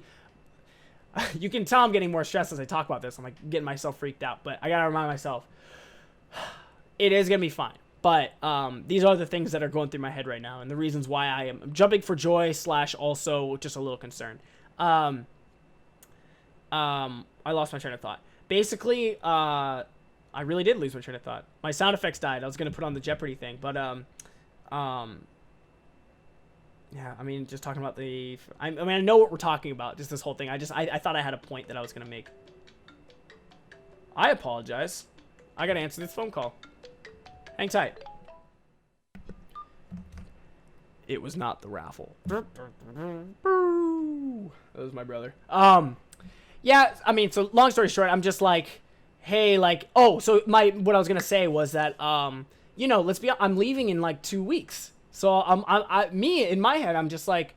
you can tell I'm getting more stressed as I talk about this. I'm like getting myself freaked out, but I got to remind myself, it is going to be fine. But these are the things that are going through my head right now and the reasons why I am jumping for joy / also just a little concerned. I lost my train of thought. Basically, I really did lose my train of thought. My sound effects died. I was going to put on the Jeopardy thing. But, yeah, I mean, just talking about I know what we're talking about, just this whole thing. I thought I had a point that I was going to make. I apologize. I got to answer this phone call. Hang tight. It was not the raffle. That was my brother. Yeah, I mean, so long story short, I'm just like, hey, like, oh, so what I was gonna say was that, I'm leaving in like 2 weeks. So in my head, I'm just like,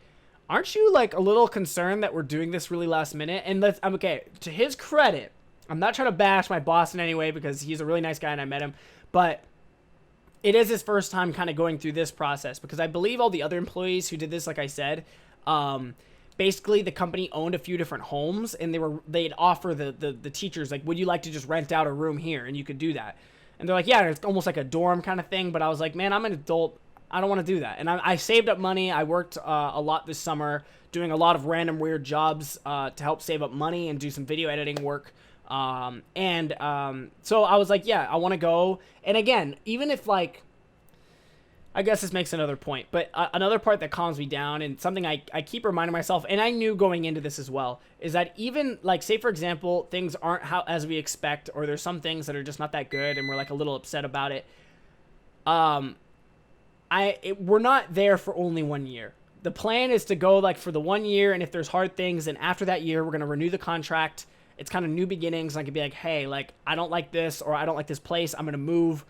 aren't you like a little concerned that we're doing this really last minute? And I'm okay. To his credit, I'm not trying to bash my boss in any way because he's a really nice guy and I met him, but it is his first time kind of going through this process because I believe all the other employees who did this, like I said, basically the company owned a few different homes and they'd offer the teachers, like, would you like to just rent out a room here? And you could do that. And they're like, yeah, it's almost like a dorm kind of thing. But I was like, man, I'm an adult. I don't want to do that. And I saved up money. I worked a lot this summer doing a lot of random weird jobs to help save up money and do some video editing work. So I was like, yeah, I want to go. And again, even if like, I guess this makes another point, but another part that calms me down and something I keep reminding myself, and I knew going into this as well, is that even like, say for example, things aren't as we expect, or there's some things that are just not that good and we're like a little upset about it. We're not there for only 1 year. The plan is to go like for the 1 year. And if there's hard things, and after that year, we're going to renew the contract. It's kind of new beginnings. I could be like, hey, like, I don't like this, or I don't like this place. I'm going to move,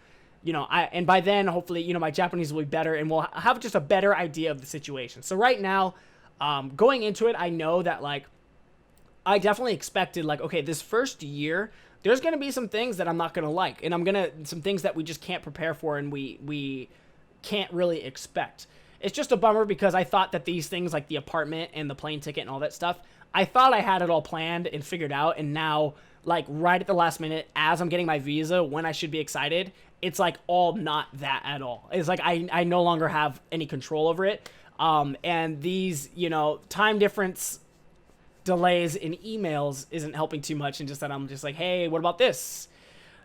and by then, hopefully, my Japanese will be better and we'll have just a better idea of the situation. So right now, going into it, I know that like, I definitely expected, like, okay, this first year, there's going to be some things that I'm not going to like. And some things that we just can't prepare for and we can't really expect. It's just a bummer because I thought that these things like the apartment and the plane ticket and all that stuff, I thought I had it all planned and figured out. And now, like, right at the last minute, as I'm getting my visa, when I should be excited, it's like all not that at all. It's like I no longer have any control over it. And these, time difference delays in emails isn't helping too much, and just that I'm just like, hey, what about this?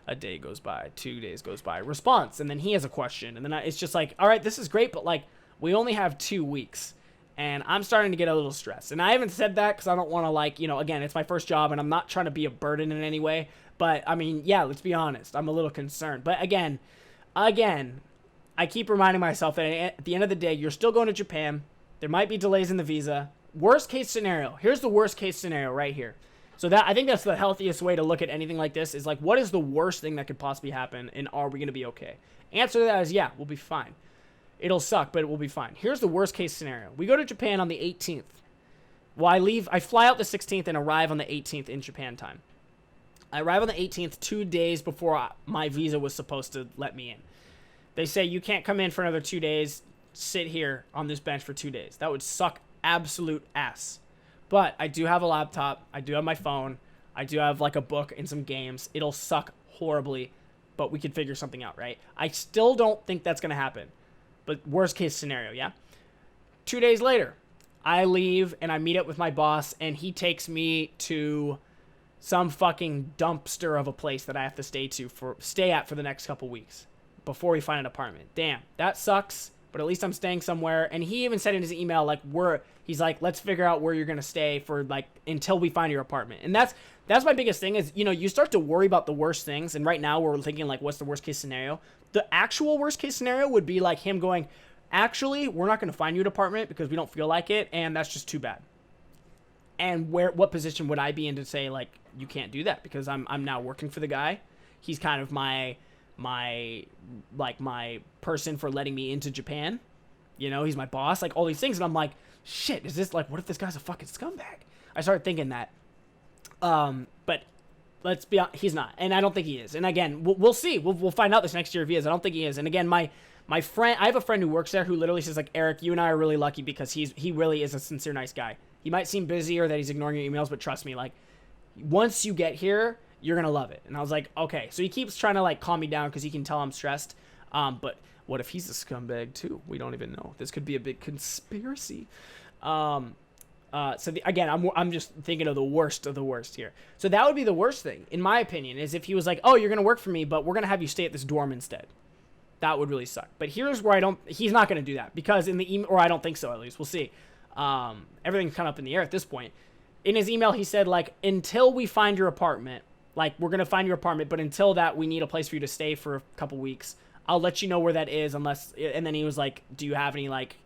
A day goes by, 2 days goes by, response, and then he has a question, and then it's just like, all right, this is great, but like we only have 2 weeks, and I'm starting to get a little stressed. And I haven't said that because I don't want to, like, again, it's my first job, and I'm not trying to be a burden in any way, but I mean, yeah, let's be honest, I'm a little concerned. But again, I keep reminding myself that at the end of the day, you're still going to Japan. There might be delays in the visa. Worst case scenario. Here's the worst case scenario right here. So that, I think that's the healthiest way to look at anything like this, is like, what is the worst thing that could possibly happen, and are we going to be okay? Answer to that is, yeah, we'll be fine. It'll suck, but it will be fine. Here's the worst case scenario. We go to Japan on the 18th. Well, I fly out the 16th and arrive on the 18th in Japan time. I arrive on the 18th 2 days before my visa was supposed to let me in. They say, you can't come in for another 2 days. Sit here on this bench for 2 days. That would suck absolute ass. But I do have a laptop. I do have my phone. I do have like a book and some games. It'll suck horribly, but we could figure something out, right? I still don't think that's going to happen. But worst case scenario, yeah? 2 days later, I leave and I meet up with my boss, and he takes me to some fucking dumpster of a place that I have to stay at for the next couple weeks before we find an apartment. Damn, that sucks. But at least I'm staying somewhere. And he even said in his email, like, he's like, let's figure out where you're going to stay for, like, until we find your apartment. And that's my biggest thing is, you start to worry about the worst things. And right now we're thinking, like, what's the worst case scenario? The actual worst case scenario would be like him going, actually, we're not going to find you an apartment because we don't feel like it. And that's just too bad. And what position would I be in to say, like, you can't do that? Because I'm now working for the guy. He's kind of my person for letting me into Japan. He's my boss, like all these things. And I'm like, shit, is this like, what if this guy's a fucking scumbag? I started thinking that. But let's be honest, he's not. And I don't think he is. And again, we'll see. We'll find out this next year if he is. I don't think he is. And again, my friend, I have a friend who works there who literally says, like, Eric, you and I are really lucky because he really is a sincere, nice guy. He might seem busy or that he's ignoring your emails, but trust me, like, once you get here, you're going to love it. And I was like, okay. So he keeps trying to, like, calm me down because he can tell I'm stressed. But what if he's a scumbag too? We don't even know. This could be a big conspiracy. Again, I'm just thinking of the worst here. So that would be the worst thing, in my opinion, is if he was like, oh, you're going to work for me, but we're going to have you stay at this dorm instead. That would really suck. But here's where he's not going to do that because in the email, or I don't think so, at least. We'll see. Everything's kind of up in the air at this point. In his email, he said, like, until we find your apartment, like, we're going to find your apartment, but until that, we need a place for you to stay for a couple weeks. I'll let you know where that is unless, and then he was like, do you have any, like,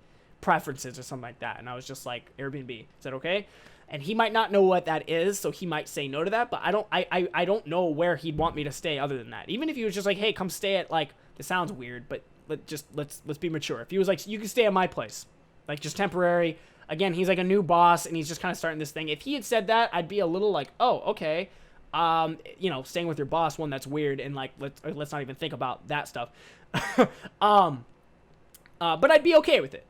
preferences or something like that? And I was just like, Airbnb. Is that okay? And he might not know what that is, so he might say no to that, but I don't know where he'd want me to stay other than that. Even if he was just like, hey, come stay at, like, this sounds weird, but let's be mature. If he was like, you can stay at my place, like, just temporary. Again, he's like a new boss, and he's just kind of starting this thing. If he had said that, I'd be a little like, oh, okay. Staying with your boss, one, that's weird, and like let's not even think about that stuff. But I'd be okay with it.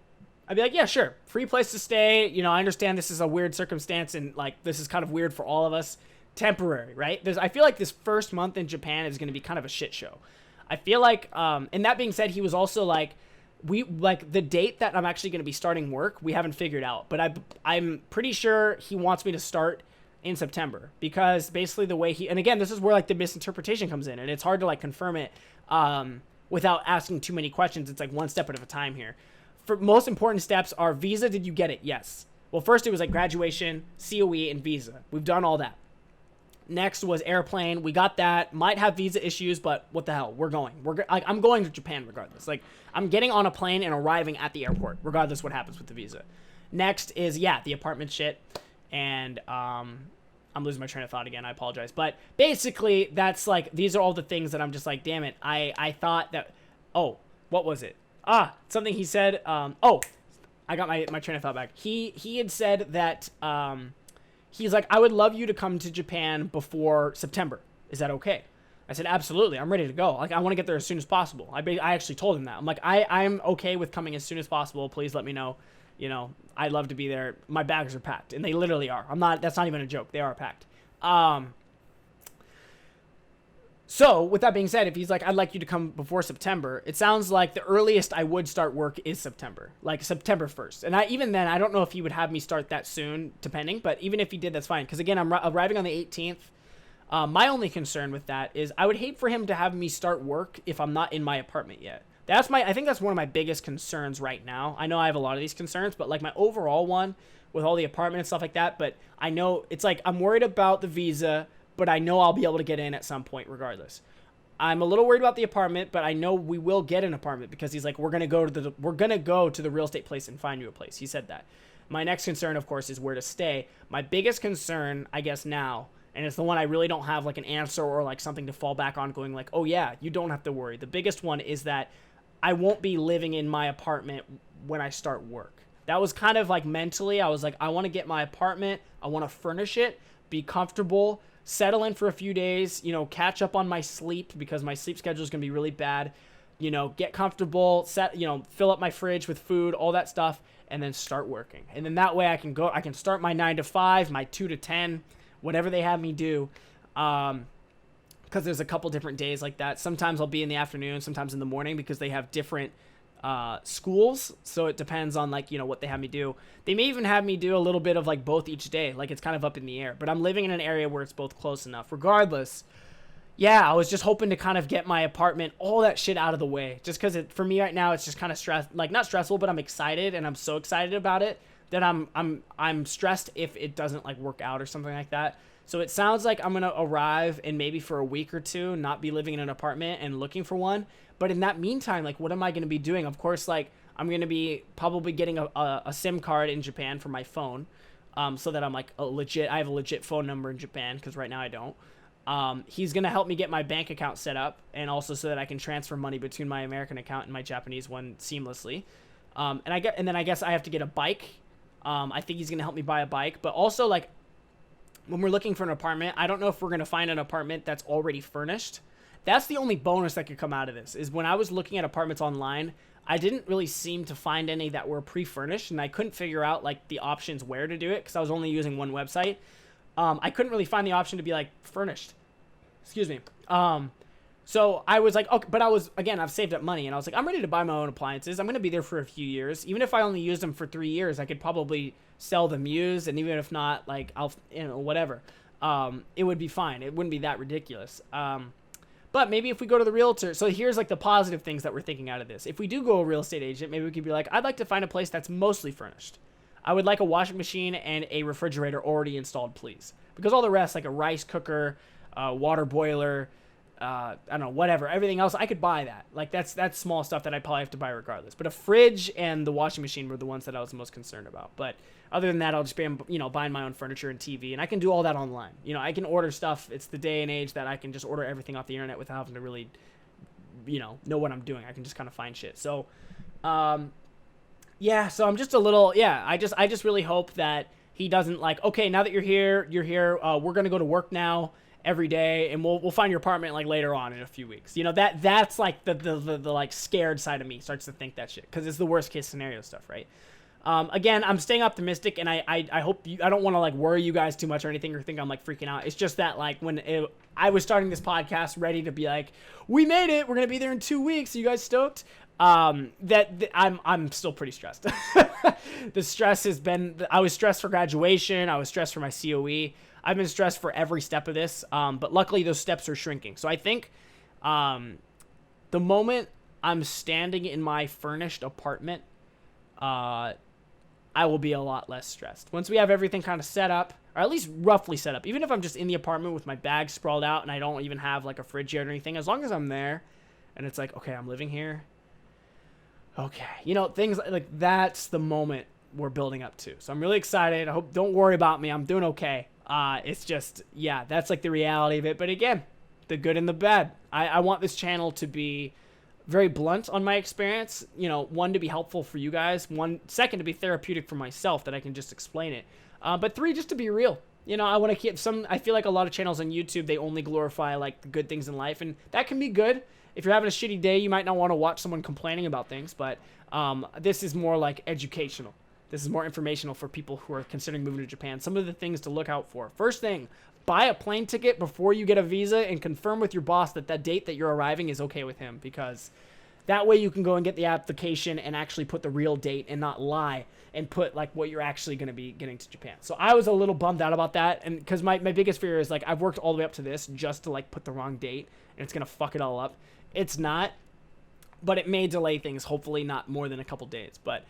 I'd be like, yeah, sure, free place to stay. I understand this is a weird circumstance, and like this is kind of weird for all of us. Temporary, right? I feel like this first month in Japan is going to be kind of a shit show. I feel like, and that being said, he was also like, the date that I'm actually going to be starting work, we haven't figured out, but I'm pretty sure he wants me to start in September because basically the way and again, this is where like the misinterpretation comes in, and it's hard to like confirm it without asking too many questions. It's like one step at a time here. For most important steps are visa. Did you get it? Yes. Well, first it was like graduation, COE, and visa. We've done all that. Next was airplane. We got that. Might have visa issues, but what the hell? We're going. I'm going to Japan regardless. Like, I'm getting on a plane and arriving at the airport regardless what happens with the visa. Next is, the apartment shit. And I'm losing my train of thought again. I apologize. But basically, that's like, these are all the things that I'm just like, damn it. I thought that, oh, what was it? Something he said. I got my train of thought back. He had said that he's like, I would love you to come to Japan before September. Is that okay? I said, absolutely. I'm ready to go. Like, I want to get there as soon as possible. I actually told him that. I'm like, I'm okay with coming as soon as possible. Please let me know. You know, I'd love to be there. My bags are packed, and they literally are. That's not even a joke. They are packed. So with that being said, if he's like, I'd like you to come before September, it sounds like the earliest I would start work is September, like September 1st. And even then, I don't know if he would have me start that soon, depending. But even if he did, that's fine. Because again, I'm arriving on the 18th. My only concern with that is I would hate for him to have me start work if I'm not in my apartment yet. I think that's one of my biggest concerns right now. I know I have a lot of these concerns, but like my overall one with all the apartment and stuff like that. But I know it's like I'm worried about the visa, but I know I'll be able to get in at some point regardless. I'm a little worried about the apartment, but I know we will get an apartment because he's like, we're gonna go to the real estate place and find you a place. He said that. My next concern, of course, is where to stay. My biggest concern, I guess now, and it's the one I really don't have like an answer or like something to fall back on going like, oh yeah, you don't have to worry. The biggest one is that I won't be living in my apartment when I start work. That was kind of like mentally, I was like, I want to get my apartment. I want to furnish it, be comfortable, settle in for a few days, you know, catch up on my sleep because my sleep schedule is going to be really bad, you know, get comfortable, fill up my fridge with food, all that stuff, and then start working. And then that way I can start my 9 to 5, my 2 to 10, whatever they have me do. Because there's a couple different days like that. Sometimes I'll be in the afternoon, sometimes in the morning because they have different schools. So it depends on like, you know, what they have me do. They may even have me do a little bit of like both each day. Like it's kind of up in the air, but I'm living in an area where it's both close enough. Regardless, yeah, I was just hoping to kind of get my apartment, all that shit out of the way. Just because for me right now, it's just kind of not stressful, but I'm excited and I'm so excited about it that I'm stressed if it doesn't like work out or something like that. So it sounds like I'm going to arrive and maybe for a week or two, not be living in an apartment and looking for one. But in that meantime, like, what am I going to be doing? Of course, like, I'm going to be probably getting a SIM card in Japan for my phone. So that I'm like I have a legit phone number in Japan because right now I don't. He's going to help me get my bank account set up and also so that I can transfer money between my American account and my Japanese one seamlessly. And then I guess I have to get a bike. I think he's going to help me buy a bike, but also like, when we're looking for an apartment, I don't know if we're going to find an apartment that's already furnished. That's the only bonus that could come out of this, is when I was looking at apartments online, I didn't really seem to find any that were pre-furnished, and I couldn't figure out like the options where to do it because I was only using one website. I couldn't really find the option to be like furnished. Excuse me. So I was like, okay, but I've saved up money, and I was like, I'm ready to buy my own appliances. I'm going to be there for a few years. Even if I only use them for 3 years, I could probably sell them used, and even if not, like, whatever. It would be fine. It wouldn't be that ridiculous. But maybe if we go to the realtor, so here's like the positive things that we're thinking out of this. If we do go a real estate agent, maybe we could be like, I'd like to find a place that's mostly furnished. I would like a washing machine and a refrigerator already installed, please. Because all the rest, like a rice cooker, water boiler, I don't know, whatever, everything else, I could buy that. Like that's small stuff that I probably have to buy regardless. But a fridge and the washing machine were the ones that I was most concerned about. But other than that, I'll just be, buying my own furniture and TV, and I can do all that online. I can order stuff. It's the day and age that I can just order everything off the internet without having to really, know what I'm doing. I can just kind of find shit. So, yeah, so I'm just a little, I just really hope that he doesn't like, okay, now that you're here, we're going to go to work now every day, and we'll find your apartment like later on in a few weeks. That's like the like scared side of me starts to think that shit, because it's the worst case scenario stuff, right? Again, I'm staying optimistic, and I hope I don't want to like worry you guys too much or anything or think I'm like freaking out. It's just that like I was starting this podcast ready to be like, we made it, we're gonna be there in 2 weeks. Are you guys stoked? I'm still pretty stressed. The stress has been, I was stressed for graduation. I was stressed for my COE. I've been stressed for every step of this. But luckily those steps are shrinking. So I think, the moment I'm standing in my furnished apartment, I will be a lot less stressed. Once we have everything kind of set up, or at least roughly set up, even if I'm just in the apartment with my bags sprawled out and I don't even have like a fridge yet or anything, as long as I'm there and it's like, okay, I'm living here. Okay. Things like that's the moment we're building up to. So I'm really excited. Don't worry about me. I'm doing okay. It's just, that's like the reality of it. But again, the good and the bad. I want this channel to be very blunt on my experience. One, to be helpful for you guys. Second, to be therapeutic for myself, that I can just explain it. But three, just to be real. You know, I want to keep some. I feel like a lot of channels on YouTube, they only glorify like the good things in life, and that can be good. If you're having a shitty day, you might not want to watch someone complaining about things, but this is more like educational. This is more informational for people who are considering moving to Japan. Some of the things to look out for. First thing, buy a plane ticket before you get a visa and confirm with your boss that that date that you're arriving is okay with him, because that way you can go and get the application and actually put the real date and not lie and put like what you're actually going to be getting to Japan. So I was a little bummed out about that, and because my biggest fear is like I've worked all the way up to this just to like put the wrong date and it's going to fuck it all up. It's not, but it may delay things, hopefully not more than a couple days. But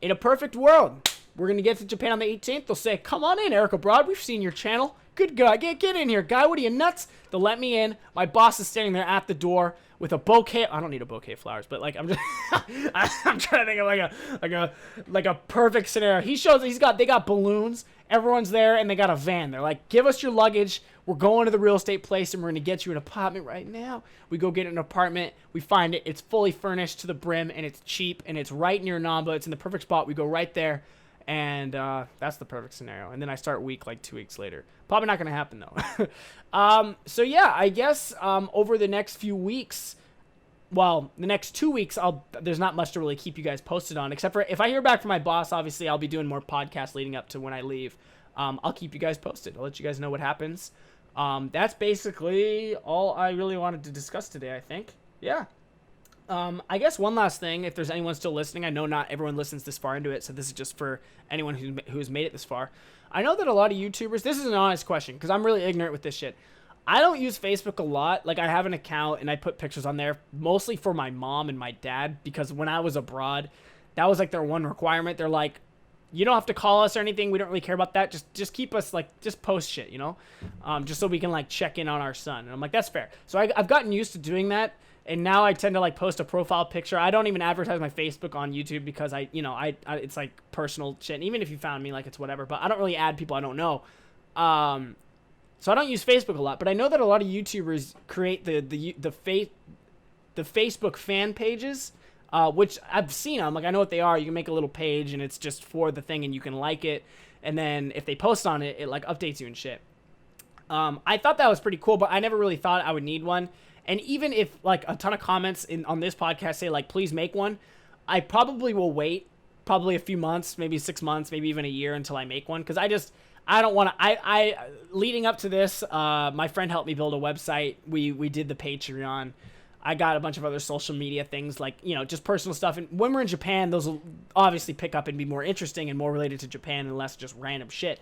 in a perfect world, we're going to get to Japan on the 18th. They'll say, come on in, Eric Abroad. We've seen your channel. Good guy. Get in here, guy. What are you, nuts? They'll let me in. My boss is standing there at the door with a bouquet. I don't need a bouquet of flowers, but like I'm just I'm trying to think of like a perfect scenario. He shows they got balloons. Everyone's there and they got a van. They're like, give us your luggage. We're going to the real estate place and we're going to get you an apartment right now. We go get an apartment. We find it. It's fully furnished to the brim and it's cheap and it's right near Namba. It's in the perfect spot. We go right there. And that's the perfect scenario. And then I start week like 2 weeks later. Probably not going to happen, though. So, yeah, I guess over the next few weeks, well, the next 2 weeks, there's not much to really keep you guys posted on. Except for if I hear back from my boss, obviously, I'll be doing more podcasts leading up to when I leave. I'll keep you guys posted. I'll let you guys know what happens. That's basically all I really wanted to discuss today, I think. Yeah. I guess one last thing, if there's anyone still listening, I know not everyone listens this far into it, so this is just for anyone who's made it this far. I know that a lot of YouTubers, this is an honest question, because I'm really ignorant with this shit. I don't use Facebook a lot. Like, I have an account, and I put pictures on there, mostly for my mom and my dad, because when I was abroad, that was, like, their one requirement. They're like, you don't have to call us or anything. We don't really care about that. Just keep us, like, just post shit, you know? Just so we can, like, check in on our son. And I'm like, that's fair. So I've gotten used to doing that. And now I tend to like post a profile picture. I don't even advertise my Facebook on YouTube because I it's like personal shit. And even if you found me, like it's whatever. But I don't really add people I don't know. So I don't use Facebook a lot. But I know that a lot of YouTubers create the Facebook fan pages, which I've seen them. Like I know what they are. You can make a little page and it's just for the thing and you can like it. And then if they post on it, it like updates you and shit. I thought that was pretty cool, but I never really thought I would need one. And even if like a ton of comments on this podcast say like, please make one, I probably will wait probably a few months, maybe 6 months, maybe even a year until I make one. Cause I don't want to, I leading up to this, my friend helped me build a website. We did the Patreon. I got a bunch of other social media things like, you know, just personal stuff. And when we're in Japan, those will obviously pick up and be more interesting and more related to Japan and less just random shit.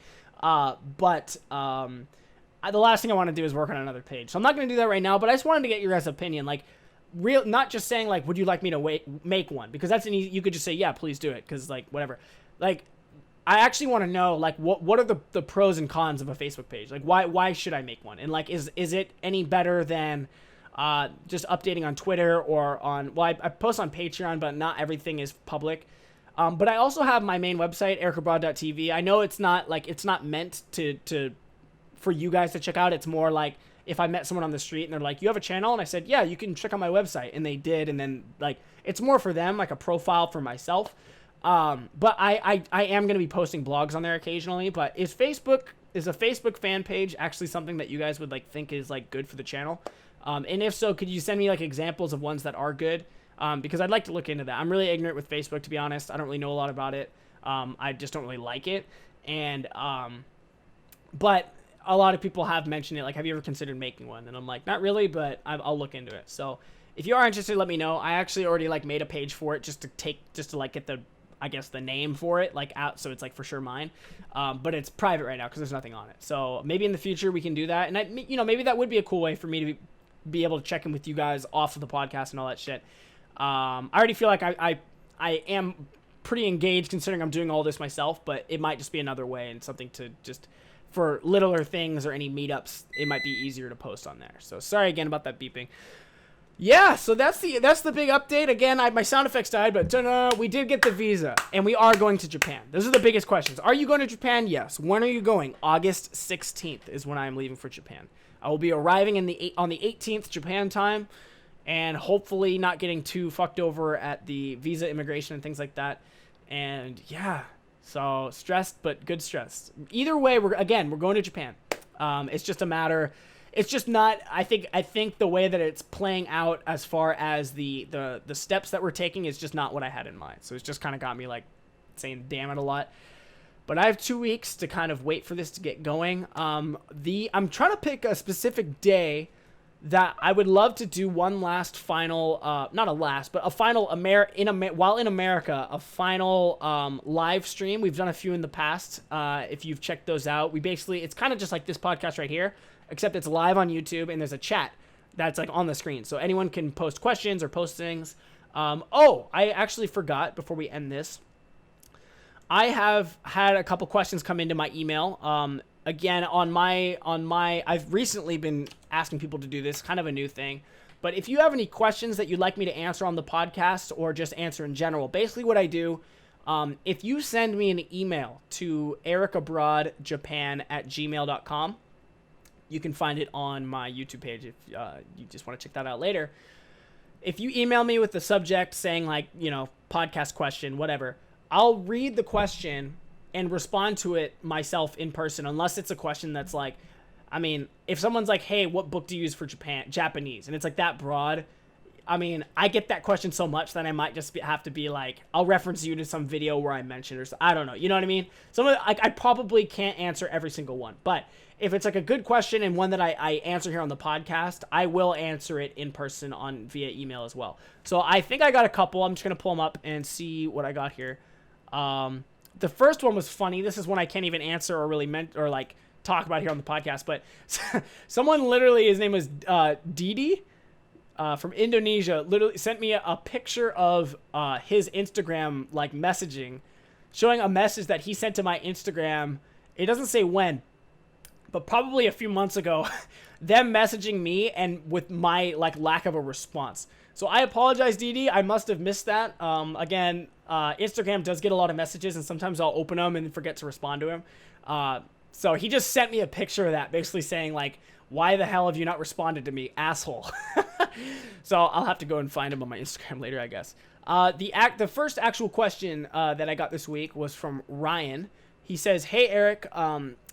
The last thing I want to do is work on another page. So I'm not going to do that right now, but I just wanted to get your guys' opinion. Like, not just saying, like, would you like me to make one? Because that's you could just say, yeah, please do it. Because, like, whatever. Like, I actually want to know, like, what are the pros and cons of a Facebook page? Like, why should I make one? And, like, is it any better than just updating on Twitter or on... Well, I post on Patreon, but not everything is public. But I also have my main website, ericabroad.tv. I know it's not meant to for you guys to check out. It's more like if I met someone on the street and they're like, you have a channel? And I said, yeah, you can check out my website. And they did. And then like, it's more for them, like a profile for myself. But I am going to be posting blogs on there occasionally, but is a Facebook fan page actually something that you guys would like think is like good for the channel? And if so, could you send me like examples of ones that are good? Because I'd like to look into that. I'm really ignorant with Facebook, to be honest. I don't really know a lot about it. I just don't really like it. And, but a lot of people have mentioned it. Like, have you ever considered making one? And I'm like, not really, but I'll look into it. So if you are interested, let me know. I actually already like made a page for it just to like get the name for it like out. So it's like for sure mine. But it's private right now cause there's nothing on it. So maybe in the future we can do that. And maybe that would be a cool way for me to be able to check in with you guys off of the podcast and all that shit. I already feel like I am pretty engaged considering I'm doing all this myself, but it might just be another way and something to just for littler things or any meetups, it might be easier to post on there. So sorry again about that beeping. Yeah, so that's the big update. Again, my sound effects died, but we did get the visa, and we are going to Japan. Those are the biggest questions. Are you going to Japan? Yes. When are you going? August 16th is when I am leaving for Japan. I will be arriving on the 18th Japan time, and hopefully not getting too fucked over at the visa immigration and things like that. And yeah, So stressed, but good stress. Either way, we're going to Japan. It's just a matter. It's just not. I think the way that it's playing out as far as the steps that we're taking is just not what I had in mind. So it's just kind of got me like saying damn it a lot. But I have 2 weeks to kind of wait for this to get going. I'm trying to pick a specific day that I would love to do one last final, not a last, but a final while in America, a final live stream. We've done a few in the past. If you've checked those out, it's kind of just like this podcast right here, except it's live on YouTube and there's a chat that's like on the screen. So anyone can post questions or post things. I actually forgot before we end this. I have had a couple questions come into my email. Again, I've recently been asking people to do this, kind of a new thing. But if you have any questions that you'd like me to answer on the podcast or just answer in general, basically what I do, if you send me an email to ericabroadjapan@gmail.com, you can find it on my YouTube page if you just want to check that out later. If you email me with the subject saying like, podcast question, whatever, I'll read the question and respond to it myself in person, unless it's a question that's like, if someone's like, hey, what book do you use for Japanese? And it's like that broad. I get that question so much that I might just have to be like, I'll reference you to some video where I mentioned, or I don't know. You know what I mean? I probably can't answer every single one, but if it's like a good question and one that I answer here on the podcast, I will answer it in person via email as well. So I think I got a couple. I'm just going to pull them up and see what I got here. The first one was funny. This is one I can't even answer or really talk about here on the podcast. But someone literally, his name was Didi from Indonesia, literally sent me a picture of his Instagram messaging, showing a message that he sent to my Instagram. It doesn't say when, but probably a few months ago, them messaging me and with my lack of a response. So I apologize, Didi. I must have missed that. Again, Instagram does get a lot of messages, and sometimes I'll open them and forget to respond to him. So he just sent me a picture of that, basically saying why the hell have you not responded to me, asshole? So I'll have to go and find him on my Instagram later, I guess. The first actual question that I got this week was from Ryan. He says, hey, Eric,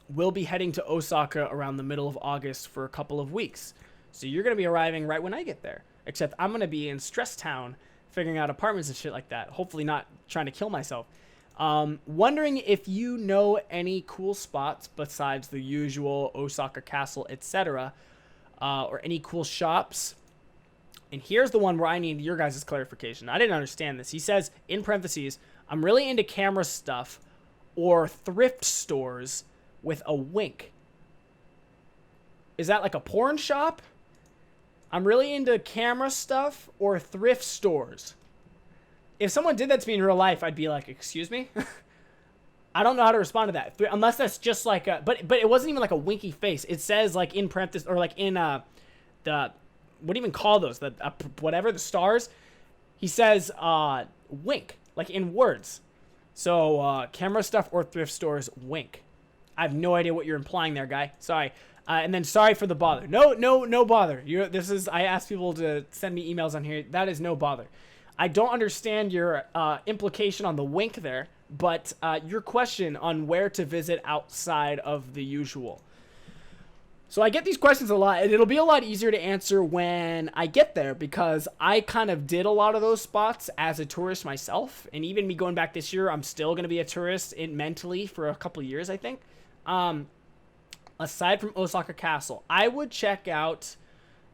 we'll be heading to Osaka around the middle of August for a couple of weeks. So you're going to be arriving right when I get there. Except I'm going to be in Stress Town figuring out apartments and shit like that. Hopefully not trying to kill myself. Wondering if you know any cool spots besides the usual Osaka Castle, etc. Or any cool shops. And here's the one where I need your guys' clarification. I didn't understand this. He says, in parentheses, I'm really into camera stuff or thrift stores with a wink. Is that like a porn shop? I'm really into camera stuff or thrift stores. If someone did that to me in real life, I'd be like, excuse me? I don't know how to respond to that. Unless that's just like a... But it wasn't even like a winky face. It says in parentheses, or in the... What do you even call those? The stars? He says wink, in words. So camera stuff or thrift stores, wink. I have no idea what you're implying there, guy. Sorry. And then sorry for the bother. No bother. I asked people to send me emails on here. That is no bother. I don't understand your implication on the wink there, but your question on where to visit outside of the usual. So I get these questions a lot, and it'll be a lot easier to answer when I get there because I kind of did a lot of those spots as a tourist myself. And even me going back this year, I'm still going to be a tourist mentally for a couple of years, I think. Aside from Osaka Castle, I would check out,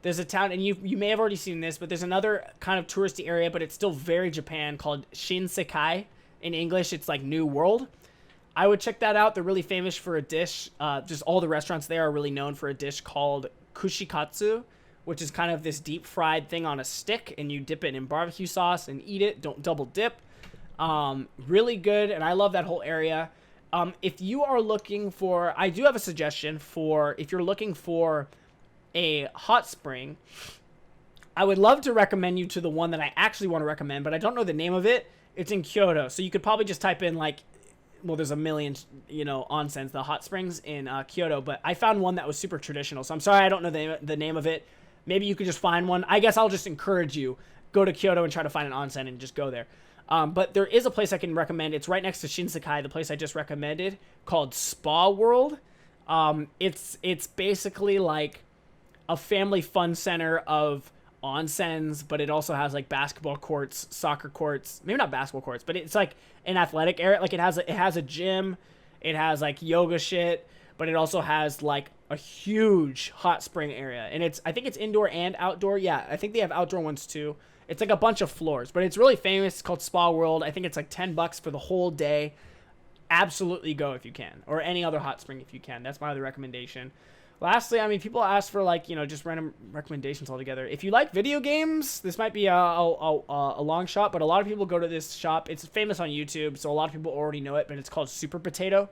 there's a town, and you may have already seen this, but there's another kind of touristy area, but it's still very Japan, called Shinsekai. In English, it's like New World. I would check that out. They're really famous for a dish. Just all the restaurants there are really known for a dish called kushikatsu, which is kind of this deep fried thing on a stick, and you dip it in barbecue sauce and eat it. Don't double dip. Really good, and I love that whole area. If you are looking for, I do have a suggestion for, if you're looking for a hot spring, I would love to recommend you to the one that I actually want to recommend, but I don't know the name of it. It's in Kyoto. So you could probably just type in there's a million, onsens, the hot springs in Kyoto, but I found one that was super traditional. So I'm sorry I don't know the name of it. Maybe you could just find one. I guess I'll just encourage you, go to Kyoto and try to find an onsen and just go there. But there is a place I can recommend. It's right next to Shinsekai, the place I just recommended, called Spa World. It's basically like a family fun center of onsens, but it also has like basketball courts, soccer courts, maybe not basketball courts, but it's like an athletic area. Like it has a gym, it has like yoga shit, but it also has like a huge hot spring area. And I think it's indoor and outdoor. Yeah, I think they have outdoor ones too. It's like a bunch of floors, but it's really famous. It's called Spa World. I think it's like $10 for the whole day. Absolutely go if you can, or any other hot spring if you can. That's my other recommendation. Lastly, I mean, people ask for like, just random recommendations altogether. If you like video games, this might be a long shot, but a lot of people go to this shop. It's famous on YouTube, so a lot of people already know it, but it's called Super Potato.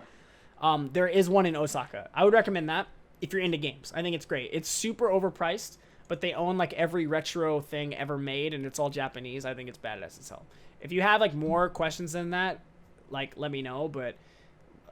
There is one in Osaka. I would recommend that if you're into games. I think it's great. It's super overpriced, but they own like every retro thing ever made, and it's all Japanese. I think it's badass as hell. If you have like more questions than that, like let me know, but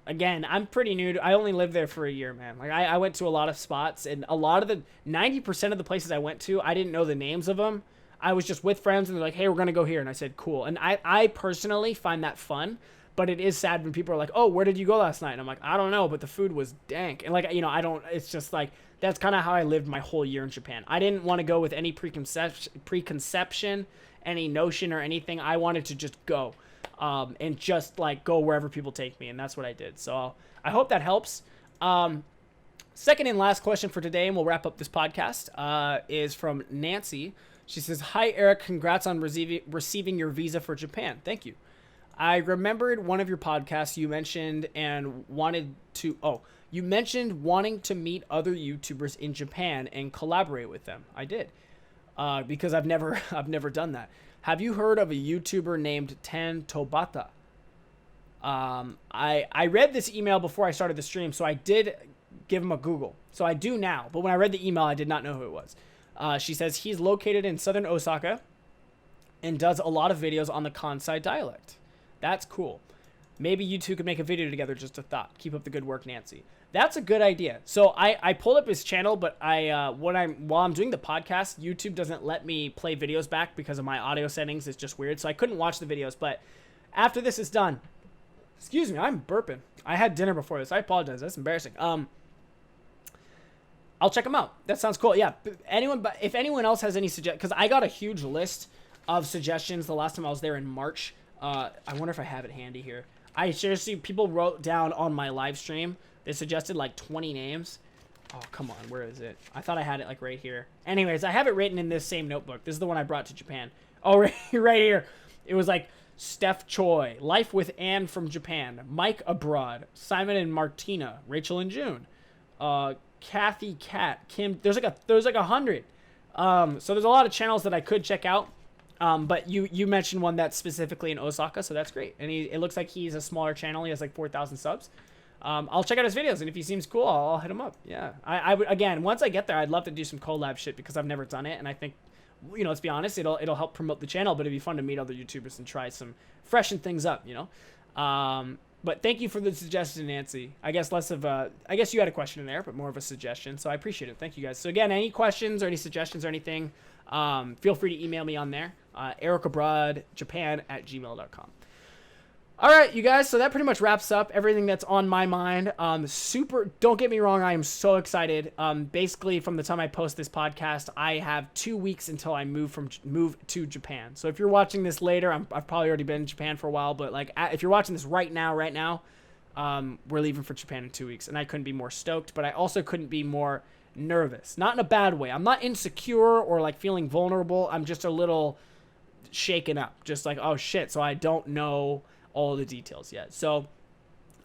again, I'm pretty new. I only lived there for a year, man. Like I went to a lot of spots, and a lot of the 90% of the places I went to, I didn't know the names of them. I was just with friends, and they're like, "Hey, we're gonna go here," and I said, "Cool." And I personally find that fun, but it is sad when people are like, "Oh, where did you go last night?" And I'm like, "I don't know, but the food was dank." And like, I don't. It's just like that's kind of how I lived my whole year in Japan. I didn't want to go with any preconception, any notion or anything. I wanted to just go. And just like go wherever people take me, and that's what I did. So I hope that helps. Second and last question for today, and we'll wrap up this podcast, is from Nancy. She says, "Hi Eric, congrats on receiving your visa for Japan. Thank you. I remembered one of your podcasts you mentioned wanting to meet other YouTubers in Japan and collaborate with them. I did, because I've never done that. Have you heard of a YouTuber named Tan Tobata?" I read this email before I started the stream, so I did give him a Google. So I do now, but when I read the email, I did not know who it was. She says he's located in southern Osaka and does a lot of videos on the Kansai dialect. That's cool. Maybe you two could make a video together, just a thought. Keep up the good work, Nancy. That's a good idea. So I pulled up his channel, but while I'm doing the podcast, YouTube doesn't let me play videos back because of my audio settings. It's just weird. So I couldn't watch the videos. But after this is done, excuse me, I'm burping. I had dinner before this. I apologize. That's embarrassing. I'll check them out. That sounds cool. Yeah. If anyone else has any suggestions, because I got a huge list of suggestions the last time I was there in March. I wonder if I have it handy here. I seriously, people wrote down on my live stream. They suggested like 20 names. Oh, come on. Where is it? I thought I had it like right here. Anyways, I have it written in this same notebook. This is the one I brought to Japan. Oh, right here. It was like Steph Choi, Life with Anne from Japan, Mike Abroad, Simon and Martina, Rachel and June, Kathy Cat, Kim. There's like 100. So there's a lot of channels that I could check out. But you mentioned one that's specifically in Osaka, so that's great. And it looks like he's a smaller channel. He has like 4,000 subs. I'll check out his videos, and if he seems cool, I'll hit him up. Yeah, I would, again, once I get there, I'd love to do some collab shit because I've never done it, and I think, let's be honest, it'll help promote the channel, but it'd be fun to meet other YouTubers and try some freshen things up, But thank you for the suggestion, Nancy. I guess you had a question in there, but more of a suggestion, so I appreciate it. Thank you, guys. So again, any questions or any suggestions or anything, feel free to email me on there, ericabroadjapan@gmail.com. All right, you guys, so that pretty much wraps up everything that's on my mind. Don't get me wrong, I am so excited. Basically, from the time I post this podcast, I have 2 weeks until I move to Japan. So if you're watching this later, I've probably already been in Japan for a while, but like if you're watching this right now, we're leaving for Japan in 2 weeks, and I couldn't be more stoked, but I also couldn't be more nervous. Not in a bad way. I'm not insecure or like feeling vulnerable. I'm just a little shaken up, just like, oh shit, so I don't know all the details yet. So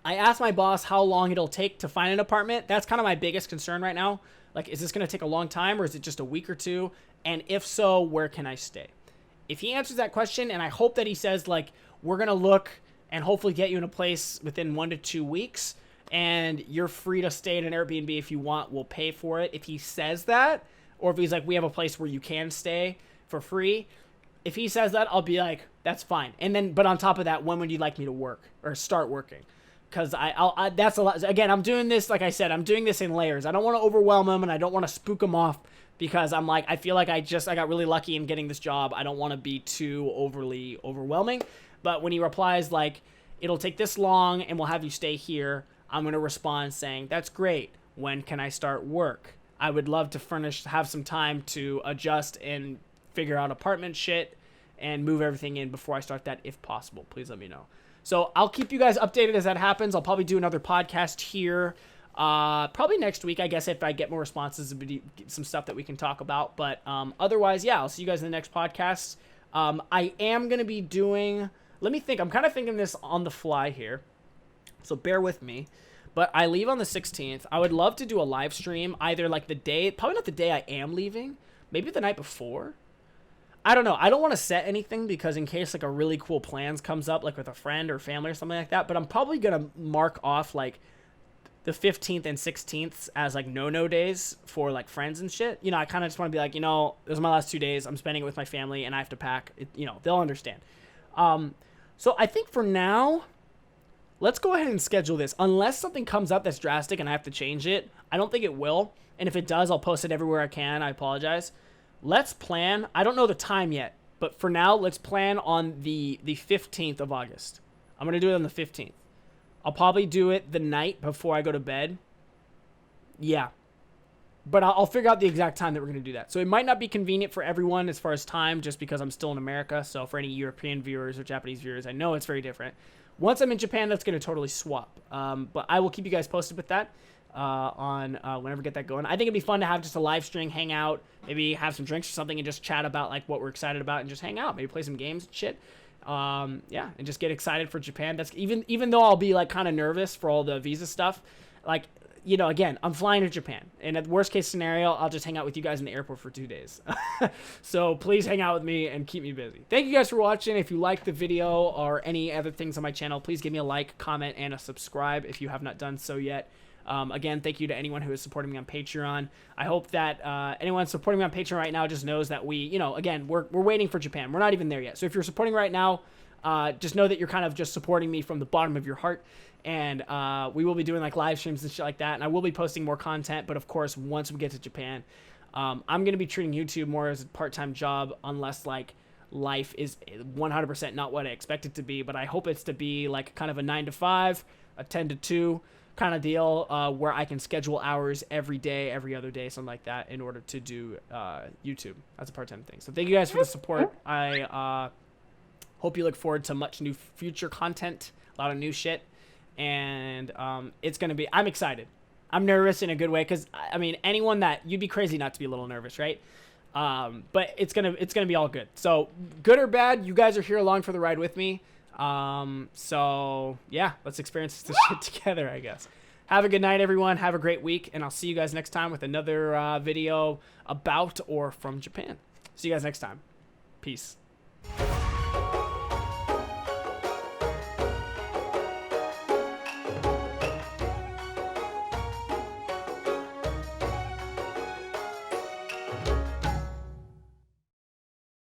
I asked my boss how long it'll take to find an apartment. That's kind of my biggest concern right now. Like, is this going to take a long time, or is it just a week or two? And if so, where can I stay? If he answers that question, and I hope that he says, like, we're going to look and hopefully get you in a place within 1 to 2 weeks, and you're free to stay in an Airbnb if you want, we'll pay for it. If he says that, or if he's like, we have a place where you can stay for free, if he says that, I'll be like, that's fine. And then, but on top of that, when would you like me to work or start working? Because that's a lot. Again, I'm doing this, like I said, I'm doing this in layers. I don't want to overwhelm him, and I don't want to spook him off because I'm like, I feel like I got really lucky in getting this job. I don't want to be too overly overwhelming. But when he replies like, it'll take this long and we'll have you stay here, I'm going to respond saying, that's great. When can I start work? I would love to have some time to adjust and figure out apartment shit and move everything in before I start that if possible. Please let me know. So I'll keep you guys updated as that happens. I'll probably do another podcast here probably next week, I guess, if I get more responses, some stuff that we can talk about. But otherwise, yeah, I'll see you guys in the next podcast. I am going to be doing, let me think. I'm kind of thinking this on the fly here, so bear with me. But I leave on the 16th. I would love to do a live stream either like the day, probably not the day I am leaving, maybe the night before. I don't know. I don't want to set anything because in case like a really cool plans comes up like with a friend or family or something like that. But I'm probably going to mark off like the 15th and 16th as like no days for like friends and shit. You know, I kind of just want to be like, you know, those are my last 2 days. I'm spending it with my family and I have to pack. You know, they'll understand. So I think for now, let's go ahead and schedule this. Unless something comes up that's drastic and I have to change it. I don't think it will. And if it does, I'll post it everywhere I can. I apologize. Let's plan. I don't know the time yet. But for now, let's plan on the 15th of August. I'm going to do it on the 15th. I'll probably do it the night before I go to bed. Yeah. But I'll figure out the exact time that we're going to do that. So it might not be convenient for everyone as far as time just because I'm still in America. So for any European viewers or Japanese viewers, I know it's very different. Once I'm in Japan, that's going to totally swap. But I will keep you guys posted with that whenever we get that going. I think it'd be fun to have just a live stream, hang out, maybe have some drinks or something and just chat about like what we're excited about and just hang out. Maybe play some games and shit. Yeah, and just get excited for Japan. That's even though I'll be like kind of nervous for all the visa stuff. Like, you know, again, I'm flying to Japan. And at the worst case scenario, I'll just hang out with you guys in the airport for 2 days. So please hang out with me and keep me busy. Thank you guys for watching. If you liked the video or any other things on my channel, please give me a like, comment, and a subscribe if you have not done so yet. Again, thank you to anyone who is supporting me on Patreon. I hope that anyone supporting me on Patreon right now just knows that we, you know, again, we're waiting for Japan. We're not even there yet. So if you're supporting right now, just know that you're kind of just supporting me from the bottom of your heart. And we will be doing like live streams and shit like that. And I will be posting more content. But of course, once we get to Japan, I'm going to be treating YouTube more as a part-time job unless like life is 100% not what I expect it to be. But I hope it's to be like kind of a 9 to 5, a 10 to 2 kind of deal where I can schedule hours every day, every other day, something like that in order to do YouTube as a part-time thing. So thank you guys for the support. I hope you look forward to much new future content, a lot of new shit. And it's going to be, I'm excited. I'm nervous in a good way because, I mean, anyone that, you'd be crazy not to be a little nervous, right? But it's going to be all good. So good or bad, you guys are here along for the ride with me. So yeah, let's experience this shit together, I guess. Have a good night, everyone. Have a great week. And I'll see you guys next time with another video about or from Japan. See you guys next time. Peace.